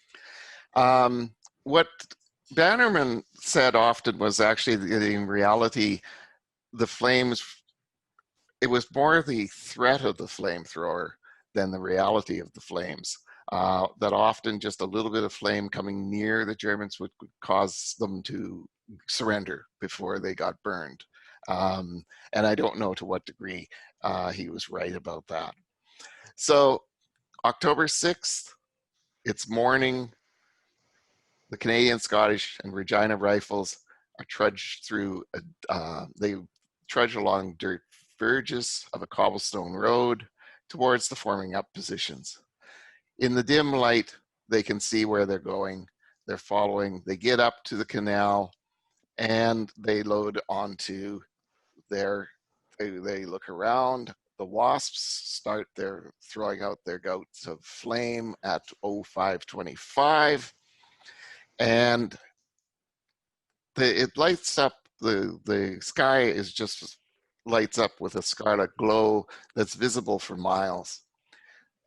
of... what Bannerman said often was actually that in reality, the flames, it was more the threat of the flamethrower than the reality of the flames. That often just a little bit of flame coming near the Germans would cause them to surrender before they got burned. And I don't know to what degree he was right about that. So October 6th, it's morning. The Canadian, Scottish, and Regina rifles are trudged through, they trudge along dirt verges of a cobblestone road towards the forming up positions. In the dim light, they can see where they're going. They're following, they get up to the canal and they load onto their, they look around. The WASPs start their throwing out their gouts of flame at 0525. And it lights up, the sky is just lights up with a scarlet glow that's visible for miles.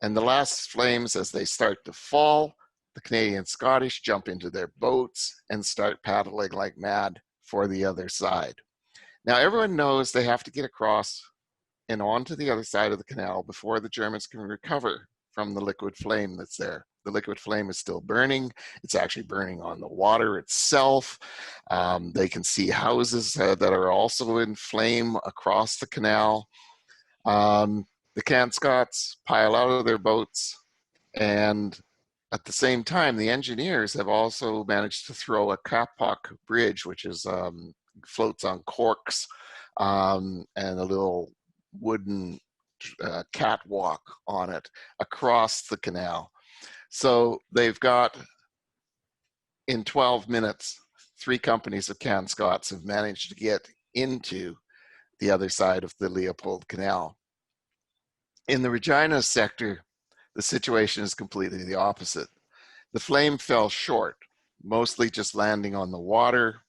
And the last flames, as they start to fall, the Canadian Scottish jump into their boats and start paddling like mad for the other side. Now everyone knows they have to get across and onto the other side of the canal before the Germans can recover from the liquid flame that's there. The liquid flame is still burning. It's actually burning on the water itself. They can see houses that are also in flame across the canal. The Canscots pile out of their boats, and at the same time, the engineers have also managed to throw a kapok bridge, which is floats on corks, and a little wooden catwalk on it across the canal. So they've got, in 12 minutes, 3 companies of Canscots have managed to get into the other side of the Leopold Canal. In the Regina sector, the situation is completely the opposite. The flame fell short, mostly just landing on the water,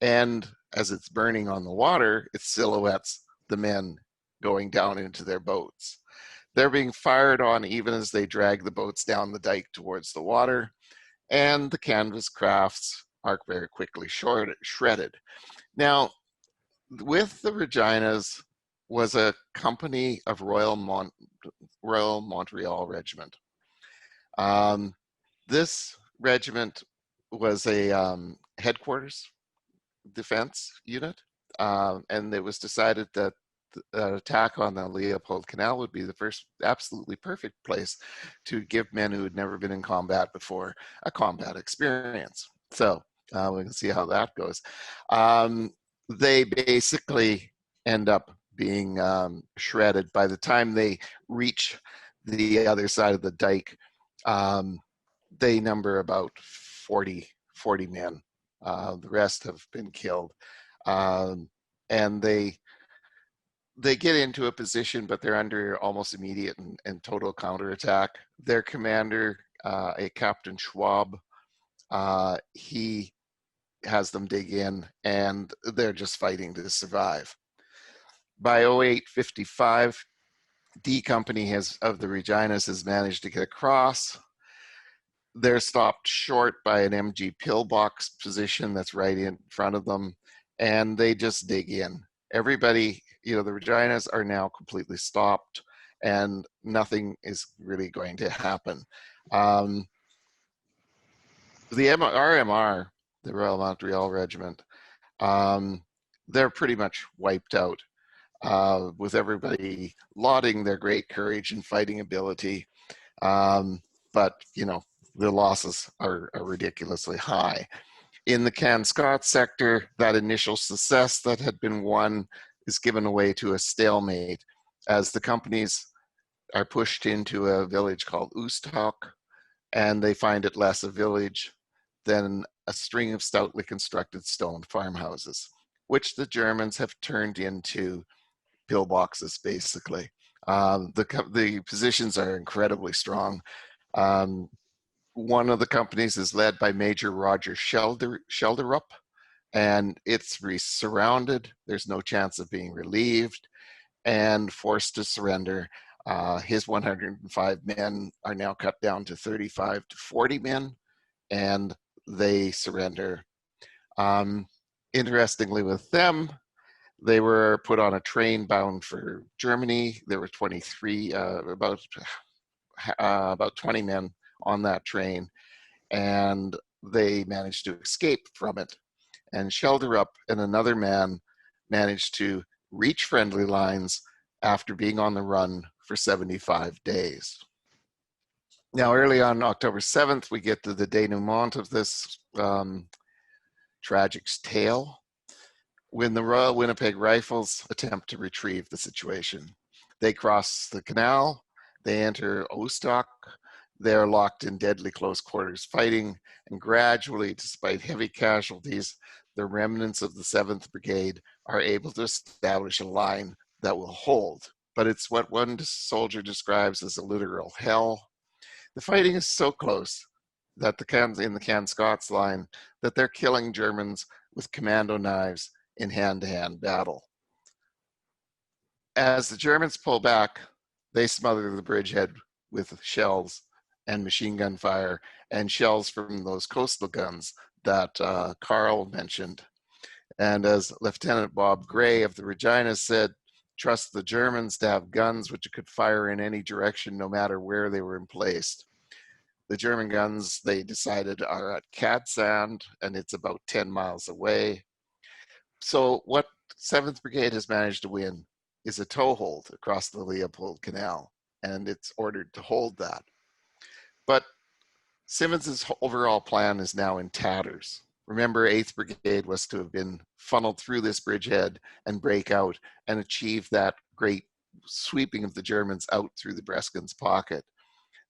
and as it's burning on the water, it silhouettes the men going down into their boats. They're being fired on even as they drag the boats down the dike towards the water, and the canvas crafts are very quickly shredded. Now, with the Reginas was a company of Royal Montreal Regiment. This regiment was a headquarters defense unit, and it was decided that an attack on the Leopold Canal would be the first absolutely perfect place to give men who had never been in combat before a combat experience. So we can see how that goes. They basically end up being shredded. By the time they reach the other side of the dike, they number about 40 men. The rest have been killed. And they get into a position, but they're under almost immediate and total counterattack. Their commander, a Captain Schwab, he has them dig in, and they're just fighting to survive. By 0855, D Company of the Reginas has managed to get across. They're stopped short by an MG pillbox position that's right in front of them, and they just dig in. Everybody, the Reginas are now completely stopped, and nothing is really going to happen. The RMR, the Royal Montreal Regiment, they're pretty much wiped out, with everybody lauding their great courage and fighting ability. But, the losses are ridiculously high. In the Cairns-Scott sector, that initial success that had been won is given away to a stalemate as the companies are pushed into a village called Oosthoek, and they find it less a village than a string of stoutly constructed stone farmhouses, which the Germans have turned into pillboxes, basically. The positions are incredibly strong. One of the companies is led by Major Roger Schelderup, and it's surrounded. There's no chance of being relieved and forced to surrender. His 105 men are now cut down to 35 to 40 men, and they surrender. Interestingly with them, they were put on a train bound for Germany. There were 23, about 20 men on that train, and they managed to escape from it. And Schelderup and another man managed to reach friendly lines after being on the run for 75 days. Now, early on October 7th, we get to the denouement of this tragic tale when the Royal Winnipeg Rifles attempt to retrieve the situation. They cross the canal, they enter Oosthoek, they're locked in deadly close quarters fighting, and gradually, despite heavy casualties, the remnants of the 7th Brigade are able to establish a line that will hold. But it's what one soldier describes as a literal hell. The fighting is so close that in the Cairns-Scots line that they're killing Germans with commando knives in hand-to-hand battle. As the Germans pull back, they smother the bridgehead with shells and machine gun fire and shells from those coastal guns that Carl mentioned. And as Lieutenant Bob Gray of the Reginas said, trust the Germans to have guns which could fire in any direction no matter where they were placed. The German guns, they decided, are at Cadsand, and it's about 10 miles away. So what 7th Brigade has managed to win is a toehold across the Leopold Canal, and it's ordered to hold that. But Simmons's overall plan is now in tatters. Remember, 8th Brigade was to have been funneled through this bridgehead and break out and achieve that great sweeping of the Germans out through the Breskens pocket.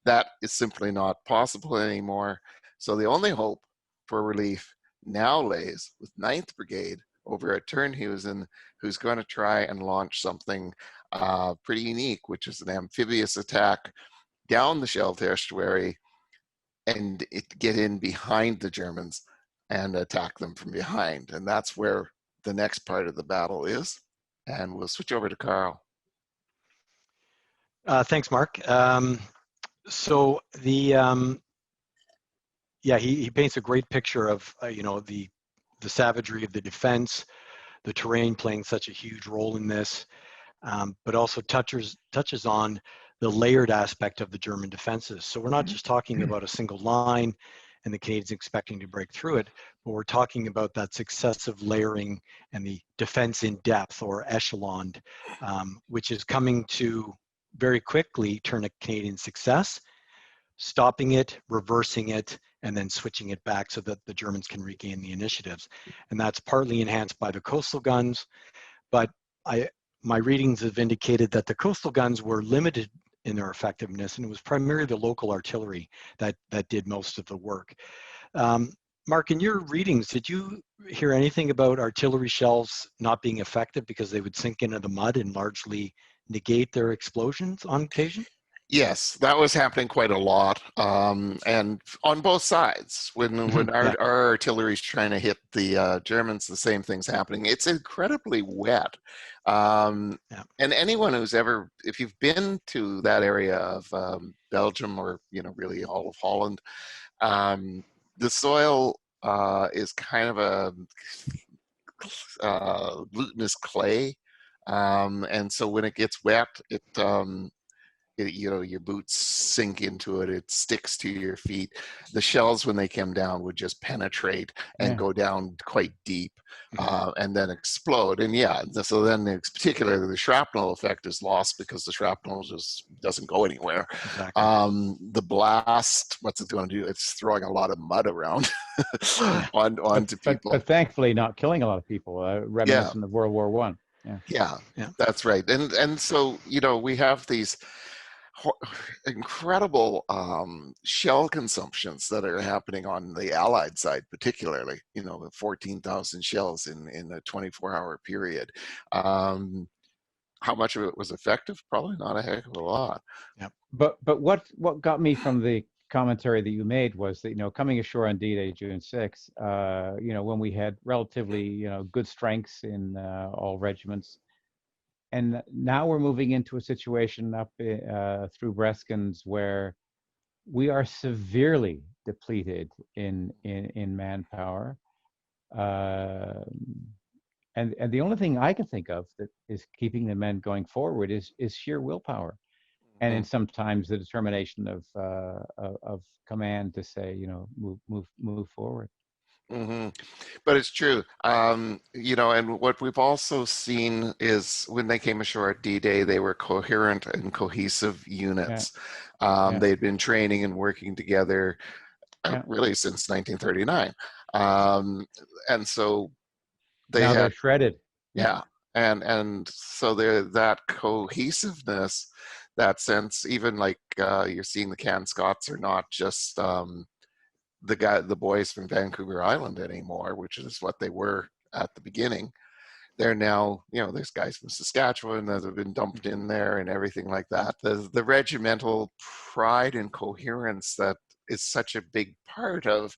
That is simply not possible anymore. So the only hope for relief now lays with 9th Brigade over at Turnhusen, who's going to try and launch something pretty unique, which is an amphibious attack down the Scheldt estuary and get in behind the Germans and attack them from behind. And that's where the next part of the battle is. And we'll switch over to Carl. Thanks, Mark. So the he paints a great picture of the savagery of the defense, the terrain playing such a huge role in this, but also touches on the layered aspect of the German defenses. So we're not just talking about a single line and the Canadians expecting to break through it, but we're talking about that successive layering and the defense in depth or echeloned, which is coming to very quickly turn a Canadian success, stopping it, reversing it, and then switching it back so that the Germans can regain the initiatives. And that's partly enhanced by the coastal guns, but my readings have indicated that the coastal guns were limited in their effectiveness, and it was primarily the local artillery that did most of the work. Mark, in your readings, did you hear anything about artillery shells not being effective because they would sink into the mud and largely negate their explosions on occasion? Yes, that was happening quite a lot, and on both sides. When Yeah, our artillery's trying to hit the Germans, the same thing's happening. It's incredibly wet, yeah, and anyone who's ever, if you've been to that area of Belgium or really all of Holland, the soil is kind of a glutinous clay, and so when it gets wet, your boots sink into it. It sticks to your feet. The shells, when they come down, would just penetrate and Yeah. go down quite deep, and then explode. And so then, particularly the shrapnel effect is lost because the shrapnel just doesn't go anywhere. exactly. The blast, what's it going to do? It's throwing a lot of mud around Yeah. onto people. But thankfully not killing a lot of people, Yeah. reminiscent of World War One. Yeah, Yeah. that's right. And so we have these incredible shell consumptions that are happening on the Allied side, particularly. 14,000 shells in a 24-hour period. How much of it was effective? Probably not a heck of a lot. Yeah. But what got me from the commentary that you made was that coming ashore on D-Day, June 6th, when we had relatively good strengths in all regiments. And now we're moving into a situation up through Breskens where we are severely depleted in manpower, and the only thing I can think of that is keeping the men going forward is sheer willpower, and in sometimes the determination of command to say move forward. Mm-hmm. But it's true, and what we've also seen is when they came ashore at D-Day, they were coherent and cohesive units. Yeah. They'd been training and working together really since 1939, and so Now they're shredded. Yeah, and so there, that cohesiveness, that sense, even like you're seeing the Can Scots are not just the boys from Vancouver Island anymore, which is what they were at the beginning. They're now, there's guys from Saskatchewan that have been dumped in there and everything like that. The regimental pride and coherence that is such a big part of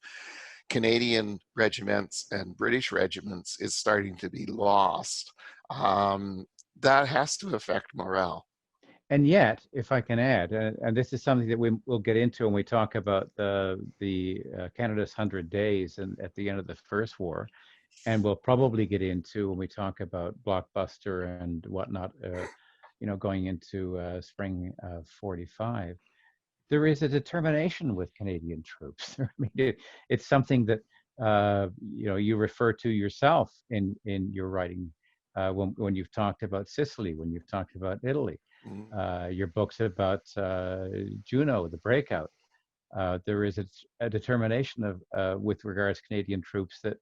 Canadian regiments and British regiments is starting to be lost. That has to affect morale. And yet, if I can add, and this is something that we'll get into when we talk about the Canada's 100 Days and at the end of the First War, and we'll probably get into when we talk about Blockbuster and whatnot, going into spring of 45. There is a determination with Canadian troops. I mean, it's something that you refer to yourself in your writing when you've talked about Sicily, when you've talked about Italy. Your books about Juno, the breakout. There is a determination of with regards to Canadian troops that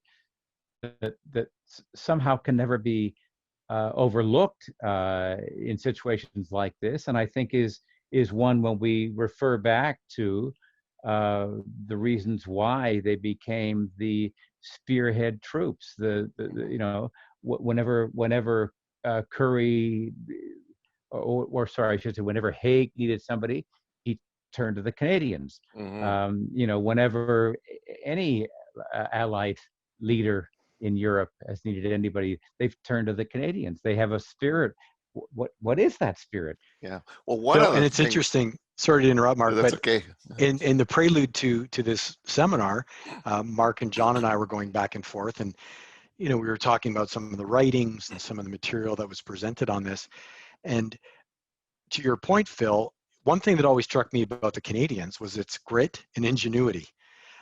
somehow can never be overlooked in situations like this, and I think is one when we refer back to the reasons why they became the spearhead troops. Whenever Curry or sorry, I should say, whenever Haig needed somebody, he turned to the Canadians. Whenever any Allied leader in Europe has needed anybody, they've turned to the Canadians. They have a spirit. What is that spirit? Yeah. Well, and it's interesting. Sorry to interrupt, Mark, that's but okay. In the prelude to this seminar, Mark and John and I were going back and forth, and we were talking about some of the writings and some of the material that was presented on this. And to your point, Phil, one thing that always struck me about the Canadians was its grit and ingenuity.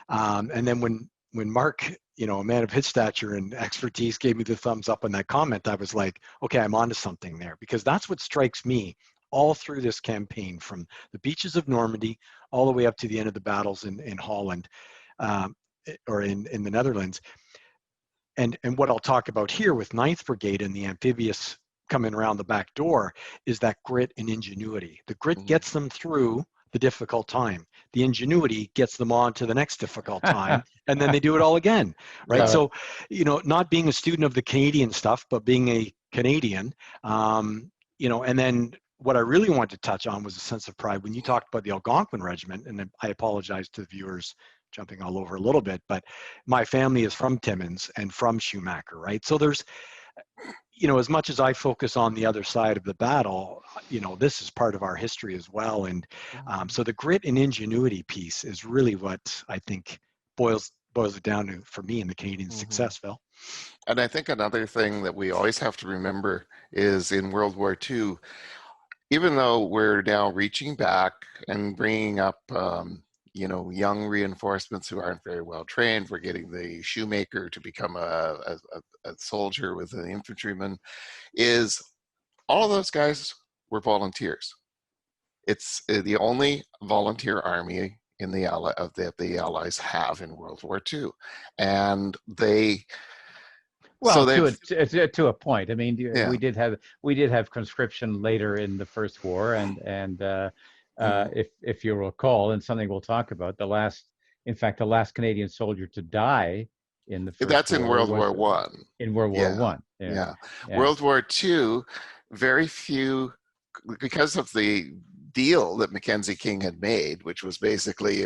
And then when Mark, a man of his stature and expertise, gave me the thumbs up on that comment, I was like, okay, I'm onto something there, because that's what strikes me all through this campaign, from the beaches of Normandy all the way up to the end of the battles in Holland, or in the Netherlands. And what I'll talk about here with 9th Brigade and the amphibious coming around the back door is that grit and ingenuity. The grit gets them through the difficult time. The ingenuity gets them on to the next difficult time, and then they do it all again, right? Yeah. So, not being a student of the Canadian stuff, but being a Canadian, and then what I really wanted to touch on was a sense of pride when you talked about the Algonquin Regiment, and I apologize to the viewers jumping all over a little bit, but my family is from Timmins and from Schumacher, right? So there's, as much as I focus on the other side of the battle, this is part of our history as well. And so the grit and ingenuity piece is really what I think boils it down to for me in the Canadian success, Phil. And I think another thing that we always have to remember is in World War II, even though we're now reaching back and bringing up, young reinforcements who aren't very well trained, we're getting the shoemaker to become a soldier with an infantryman, is all of those guys were volunteers. It's the only volunteer army in the that the Allies have in World War II, and they. Well, So to a point. I mean, yeah. we did have conscription later in the First War, and if you recall, and something we'll talk about, the last Canadian soldier to die in the First That's War in World was War One. in World War One. Yeah. World War II, very few, because of the deal that Mackenzie King had made, which was basically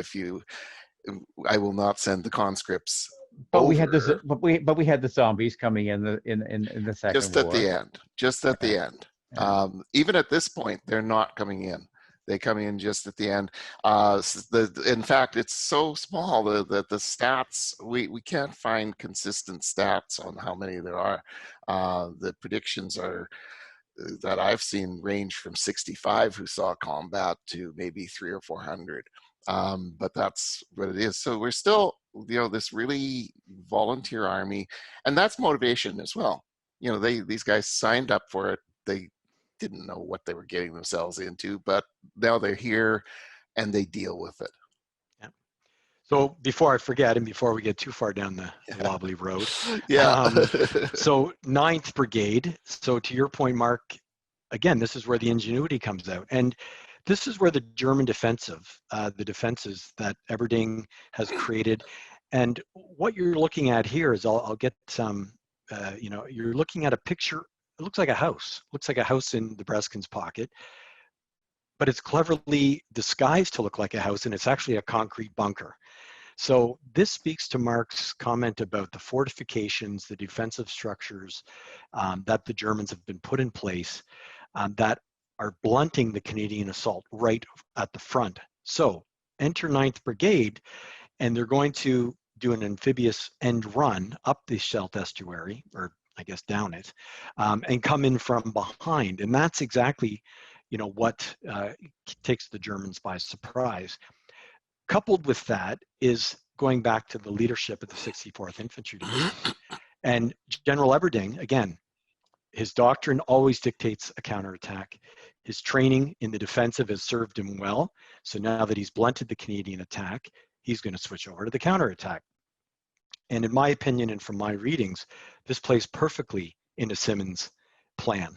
I will not send the conscripts. But we had the zombies coming in the Second just War. At the end. Just at the end. Yeah. Even at this point, they're not coming in. They come in just at the end. In fact, it's so small that the stats, we can't find consistent stats on how many there are. The predictions that I've seen range from 65 who saw combat to maybe 300 or 400. But that's what it is. So we're still, this really volunteer army, and that's motivation as well. These guys signed up for it. They didn't know what they were getting themselves into, but now they're here and they deal with it. Yeah. So before I forget, and before we get too far down the wobbly road, so 9th Brigade. So to your point, Mark, again, this is where the ingenuity comes out. And this is where the German defenses that Everding has created. And what you're looking at here is, I'll get some, you're looking at a picture. It looks like a house. Looks like a house in the Breskens pocket, but it's cleverly disguised to look like a house, and it's actually a concrete bunker. So this speaks to Mark's comment about the fortifications, the defensive structures that the Germans have been put in place that are blunting the Canadian assault right at the front. So enter 9th Brigade, and they're going to do an amphibious end run up the Scheldt estuary, or I guess down it, and come in from behind. And that's exactly, what takes the Germans by surprise. Coupled with that is going back to the leadership of the 64th Infantry Division. And General Everding, again, his doctrine always dictates a counterattack. His training in the defensive has served him well. So now that he's blunted the Canadian attack, he's going to switch over to the counterattack. And in my opinion, and from my readings, this plays perfectly into Simmons' plan.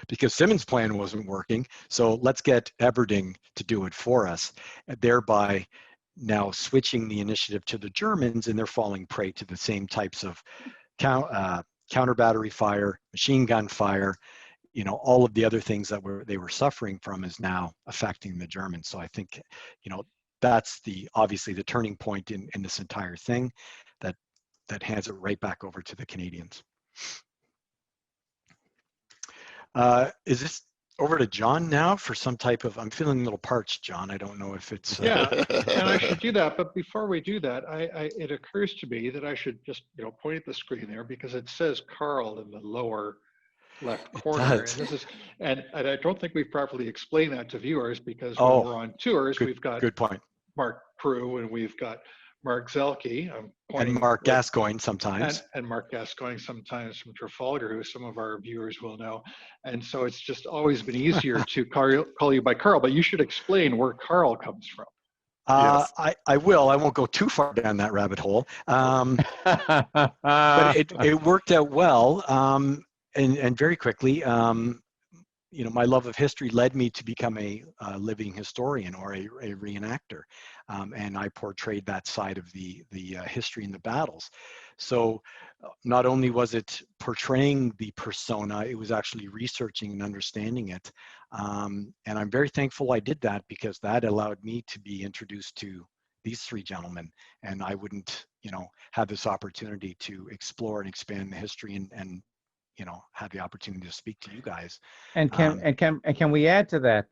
Because Simmons' plan wasn't working, so let's get Everding to do it for us, thereby now switching the initiative to the Germans, and they're falling prey to the same types of counter battery fire, machine gun fire, all of the other things that they were suffering from is now affecting the Germans. So I think, that's obviously the turning point in this entire thing that hands it right back over to the Canadians. Is this over to John now for some type of, I'm feeling a little parched, John. I don't know if it's. Yeah, and I should do that. But before we do that, it occurs to me that I should just, point at the screen there, because it says Carl in the lower left corner. And I don't think we've properly explained that to viewers, because when we're on tours, we've got good point. Mark Prue and we've got Mark Zelke. And Mark Gascoigne sometimes. And Mark Gascoigne sometimes from Trafalgar, who some of our viewers will know. And so it's just always been easier to call you by Carl, but you should explain where Carl comes from. Yes. I will. I won't go too far down that rabbit hole. But it worked out well. And very quickly, my love of history led me to become a living historian or a reenactor, and I portrayed that side of the history and the battles. So not only was it portraying the persona, it was actually researching and understanding it. And I'm very thankful I did that, because that allowed me to be introduced to these three gentlemen, and I wouldn't, have this opportunity to explore and expand the history and had the opportunity to speak to you guys. And can we add to that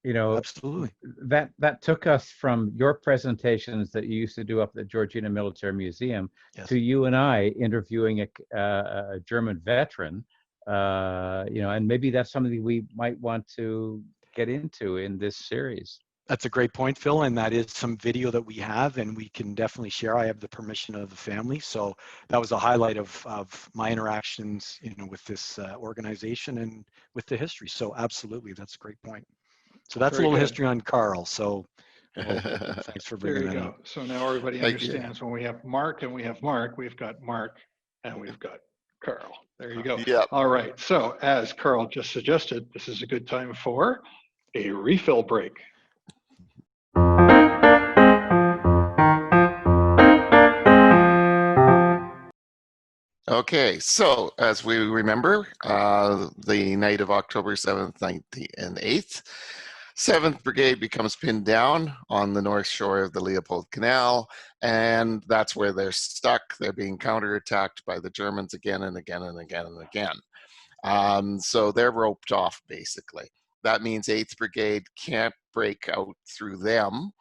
Absolutely. that took us from your presentations that you used to do up at the Georgina Military Museum Yes. to you and I interviewing a German veteran, and maybe that's something we might want to get into in this series. That's a great point, Phil, and that is some video that we have, and we can definitely share. I have the permission of the family, so that was a highlight of my interactions, with this organization and with the history. So absolutely, that's a great point. So that's Very a little good. history on Carl. So thanks for There bringing you that go. up. So now everybody Thank you. understands when we have Mark and we have Mark, we've got Mark and we've got Carl. There you go. Yep. All right. So as Carl just suggested, this is a good time for a refill break. Okay, so as we remember, the night of October 7th, 9th, and 8th, 7th Brigade becomes pinned down on the north shore of the Leopold Canal, and that's where they're stuck. They're being counterattacked by the Germans again and again and again and again. So they're roped off, basically. That means 8th Brigade can't break out through them.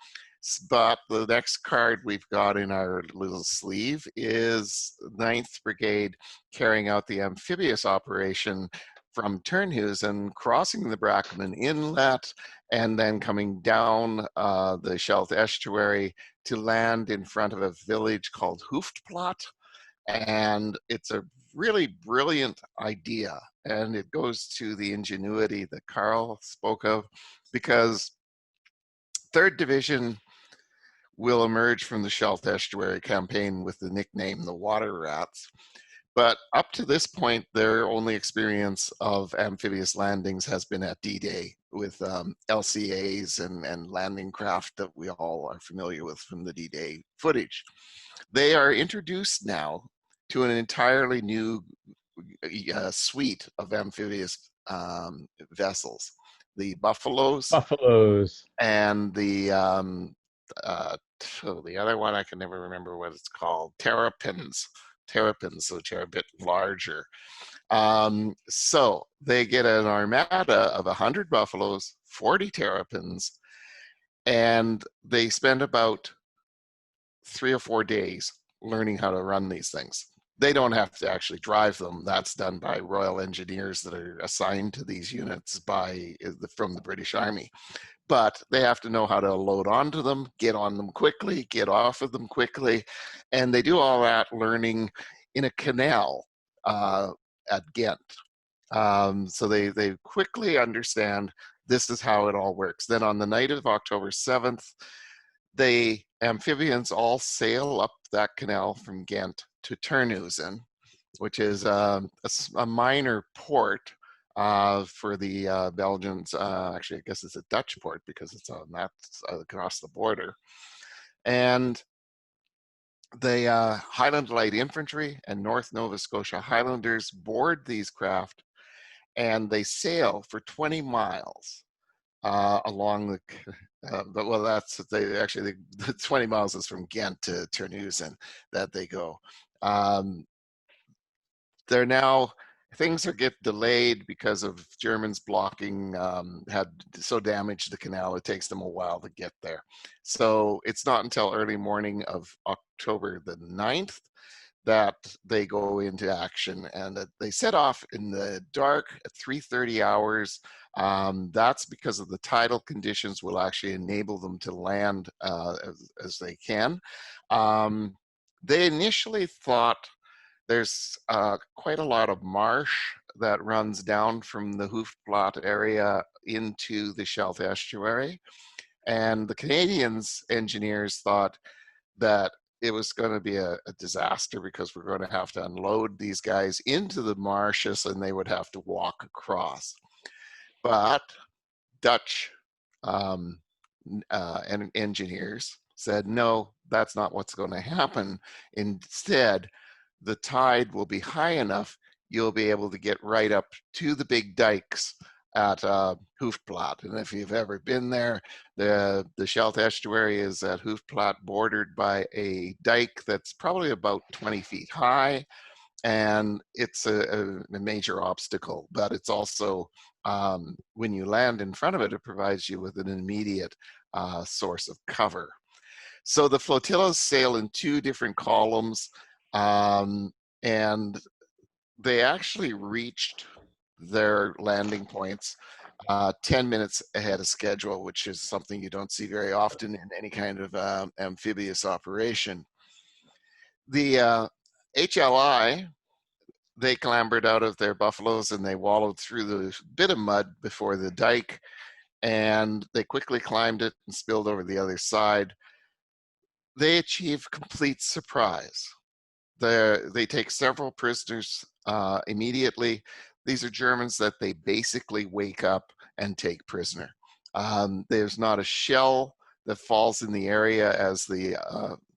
But the next card we've got in our little sleeve is 9th Brigade carrying out the amphibious operation from Ternhuisen, crossing the Brackman Inlet, and then coming down the Scheldt estuary to land in front of a village called Hoofdplaat. And it's a really brilliant idea. And it goes to the ingenuity that Carl spoke of, because 3rd Division will emerge from the Scheldt estuary campaign with the nickname the Water Rats. But up to this point, their only experience of amphibious landings has been at D-Day with LCAs and landing craft that we all are familiar with from the D-Day footage. They are introduced now to an entirely new suite of amphibious vessels. The Buffaloes. And the the other one I can never remember what it's called. Terrapins, which are a bit larger. So they get an armada of 100 Buffaloes, 40 Terrapins, and they spend about 3 or 4 days learning how to run these things. They don't have to actually drive them. That's done by Royal Engineers that are assigned to these units from the British Army. But they have to know how to load onto them, get on them quickly, get off of them quickly. And they do all that learning in a canal at Ghent. So they quickly understand this is how it all works. Then on the night of October 7th, the amphibians all sail up that canal from Ghent to Ternhuisen, which is a minor port for the Belgians. Actually, I guess it's a Dutch port because it's on that across the border. And the Highland Light Infantry and North Nova Scotia Highlanders board these craft, and they sail for 20 miles along the. Well, the 20 miles is from Ghent to Ternhuisen that they go. They're now. Things get delayed because of Germans blocking, had so damaged the canal, it takes them a while to get there. So it's not until early morning of October the 9th that they go into action, and they set off in the dark at 3:30 hours. That's because of the tidal conditions will actually enable them to land as they can. They initially thought there's quite a lot of marsh that runs down from the Hoofdplaat area into the Scheldt estuary. And the Canadians engineers thought that it was going to be a disaster because we're going to have to unload these guys into the marshes and they would have to walk across. But Dutch and engineers said, no, that's not what's going to happen. Instead, the tide will be high enough, you'll be able to get right up to the big dikes at Hoofdplaat. And if you've ever been there, the Scheldt estuary is at Hoofdplaat, bordered by a dike that's probably about 20 feet high. And it's a major obstacle, but it's also, when you land in front of it, it provides you with an immediate source of cover. So the flotillas sail in 2 different columns, and they actually reached their landing points 10 minutes ahead of schedule, which is something you don't see very often in any kind of amphibious operation. The HLI, they clambered out of their buffaloes and they wallowed through the bit of mud before the dike, and they quickly climbed it and spilled over the other side. They achieve complete surprise. They take several prisoners immediately. These are Germans that they basically wake up and take prisoner. There's not a shell that falls in the area as the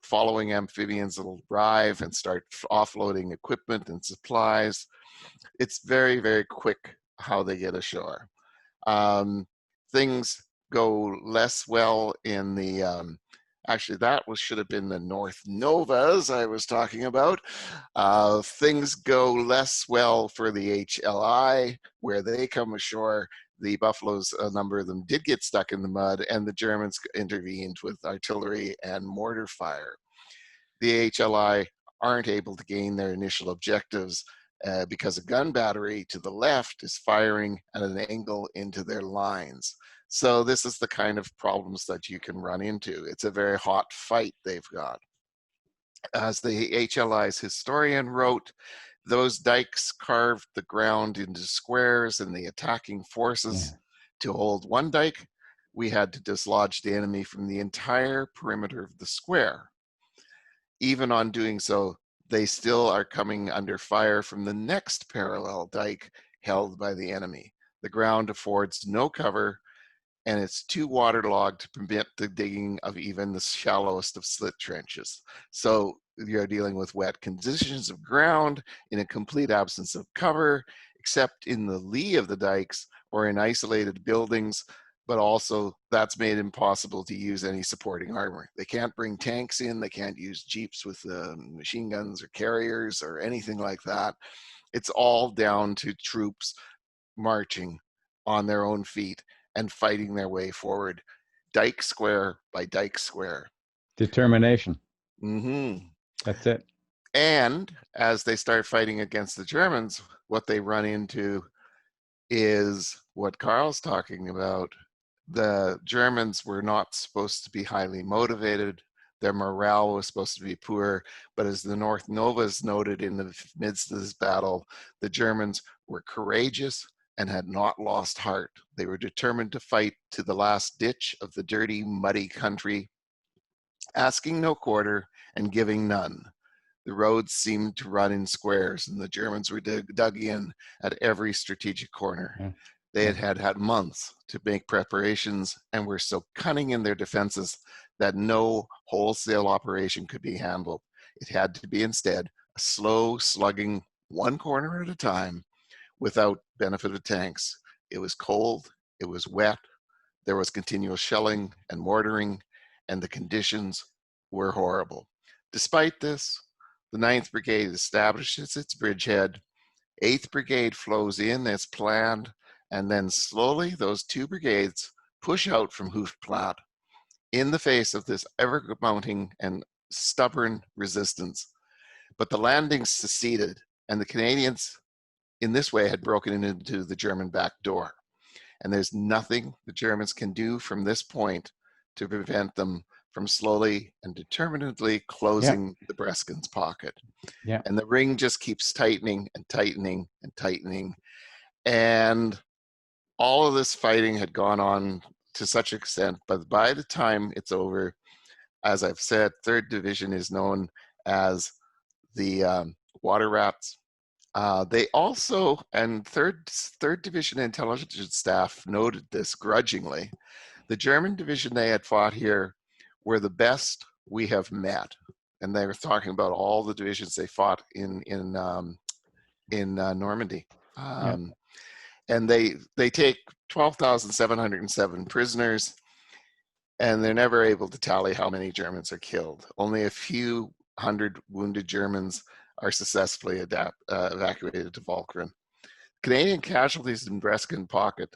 following amphibians will arrive and start offloading equipment and supplies. It's very, very quick how they get ashore. Things go less well in the actually, that should have been the North Novas I was talking about. Things go less well for the HLI, where they come ashore. The buffaloes, a number of them did get stuck in the mud, and the Germans intervened with artillery and mortar fire. The HLI aren't able to gain their initial objectives because a gun battery to the left is firing at an angle into their lines. So this is the kind of problems that you can run into. It's a very hot fight they've got. As the HLI's historian wrote, those dikes carved the ground into squares, and the attacking forces, to hold one dike, we had to dislodge the enemy from the entire perimeter of the square. Even on doing so, they still are coming under fire from the next parallel dike held by the enemy. The ground affords no cover, and it's too waterlogged to permit the digging of even the shallowest of slit trenches. So you're dealing with wet conditions of ground in a complete absence of cover, except in the lee of the dikes or in isolated buildings, but also that's made impossible to use any supporting armor. They can't bring tanks in, they can't use jeeps with machine guns or carriers or anything like that. It's all down to troops marching on their own feet and fighting their way forward, dike square by dike square. Determination. Mm-hmm. That's it. And as they start fighting against the Germans, what they run into is what Carl's talking about. The Germans were not supposed to be highly motivated. Their morale was supposed to be poor. But as the North Novas noted in the midst of this battle, the Germans were courageous and had not lost heart. They were determined to fight to the last ditch of the dirty, muddy country, asking no quarter and giving none. The roads seemed to run in squares, and the Germans were dug in at every strategic corner. Yeah. They had months to make preparations and were so cunning in their defenses that no wholesale operation could be handled. It had to be instead a slow slugging, one corner at a time, without benefit of tanks. It was cold, it was wet, there was continual shelling and mortaring, and the conditions were horrible. Despite this, the 9th Brigade establishes its bridgehead, 8th Brigade flows in as planned, and then slowly those 2 brigades push out from Hoofdplaat in the face of this ever-mounting and stubborn resistance. But the landings seceded, and the Canadians in this way had broken into the German back door. And there's nothing the Germans can do from this point to prevent them from slowly and determinedly closing the Breskens pocket. Yeah. And the ring just keeps tightening and tightening and tightening. And all of this fighting had gone on to such extent, but by the time it's over, as I've said, 3rd Division is known as the Water Rats, They also, and third Division intelligence staff noted this grudgingly, the German division they had fought here were the best we have met. And they were talking about all the divisions they fought in Normandy. Yeah. And they take 12,707 prisoners, and they're never able to tally how many Germans are killed. Only a few hundred wounded Germans are successfully evacuated to Walcheren. Canadian casualties in Bresken Pocket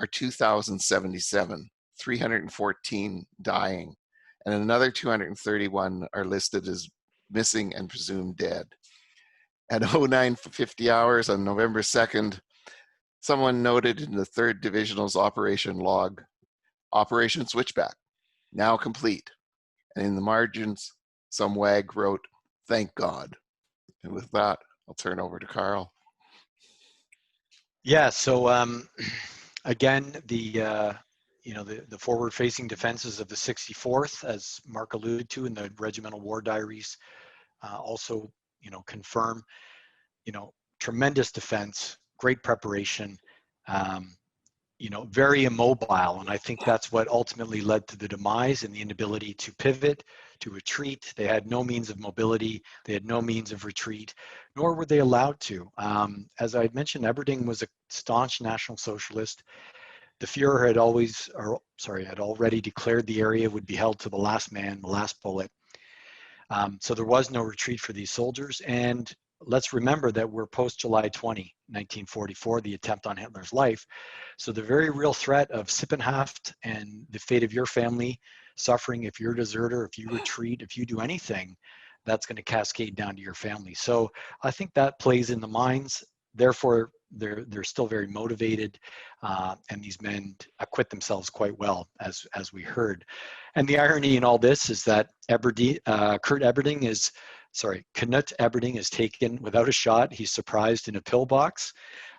are 2,077, 314 dying, and another 231 are listed as missing and presumed dead. At 0950 hours on November 2nd, someone noted in the 3rd Divisional's operation log, Operation Switchback, now complete. And in the margins, some wag wrote, "Thank God." And with that, I'll turn over to Carl. Yeah, so again, the forward-facing defenses of the 64th, as Mark alluded to in the regimental war diaries, also confirm tremendous defense, great preparation, very immobile. And I think that's what ultimately led to the demise and the inability to pivot, to retreat. They had no means of mobility. They had no means of retreat, nor were they allowed to. As I had mentioned, Everding was a staunch National Socialist. The Fuhrer had already declared the area would be held to the last man, the last bullet. So there was no retreat for these soldiers. And let's remember that we're post-July 20, 1944, the attempt on Hitler's life. So the very real threat of Sippenhaft and the fate of your family suffering if you're a deserter, if you retreat, if you do anything, that's going to cascade down to your family. So I think that plays in the minds. Therefore, they're still very motivated, and these men acquit themselves quite well, as we heard. And the irony in all this is that Knut Everding is taken without a shot. He's surprised in a pillbox.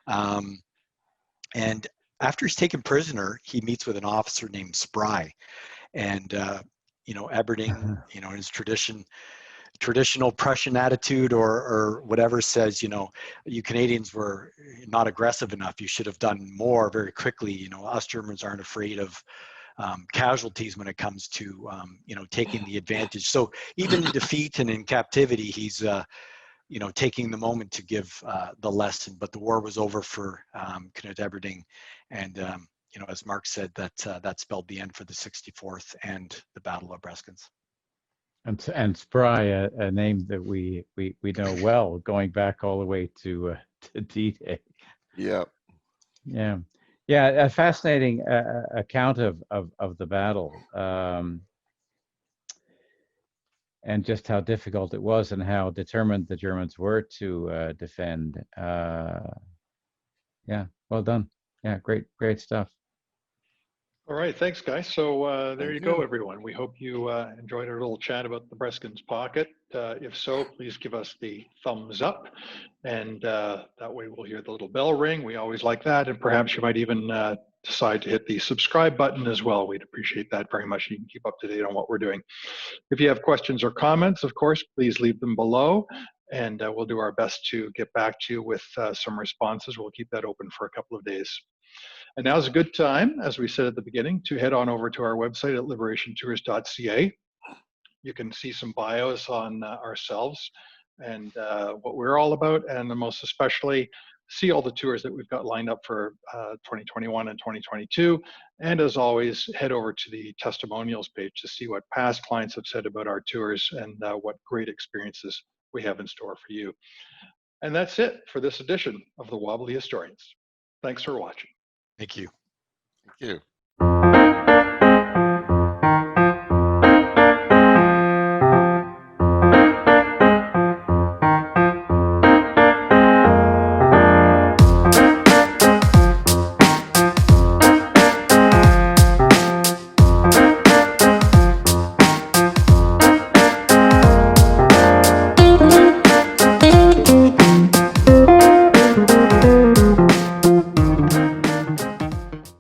And after he's taken prisoner, he meets with an officer named Spry. And, Everding, in his traditional Prussian attitude or whatever, says, you Canadians were not aggressive enough. You should have done more very quickly. Us Germans aren't afraid of casualties when it comes to taking the advantage. So even in defeat and in captivity, he's taking the moment to give the lesson. But the war was over for Knut Everding, and as Mark said, that spelled the end for the 64th and the Battle of Breskens. And Spry, a name that we know well, going back all the way to D-Day. Yeah. Yeah. Yeah, a fascinating account of the battle, and just how difficult it was and how determined the Germans were to defend. Yeah, well done. Yeah, great stuff. All right, thanks, guys. So there Thank you go, you. everyone. We hope you enjoyed our little chat about the Breskens Pocket. If so, please give us the thumbs up, and that way we'll hear the little bell ring. We always like that, and perhaps you might even decide to hit the subscribe button as well. We'd appreciate that very much. You can keep up to date on what we're doing. If you have questions or comments, of course, please leave them below, and we'll do our best to get back to you with some responses. We'll keep that open for a couple of days. And now's a good time, as we said at the beginning, to head on over to our website at liberationtours.ca. You can see some bios on ourselves and what we're all about, and most especially see all the tours that we've got lined up for 2021 and 2022. And as always, head over to the testimonials page to see what past clients have said about our tours and what great experiences we have in store for you. And that's it for this edition of the Wobbly Historians. Thanks for watching. Thank you. Thank you.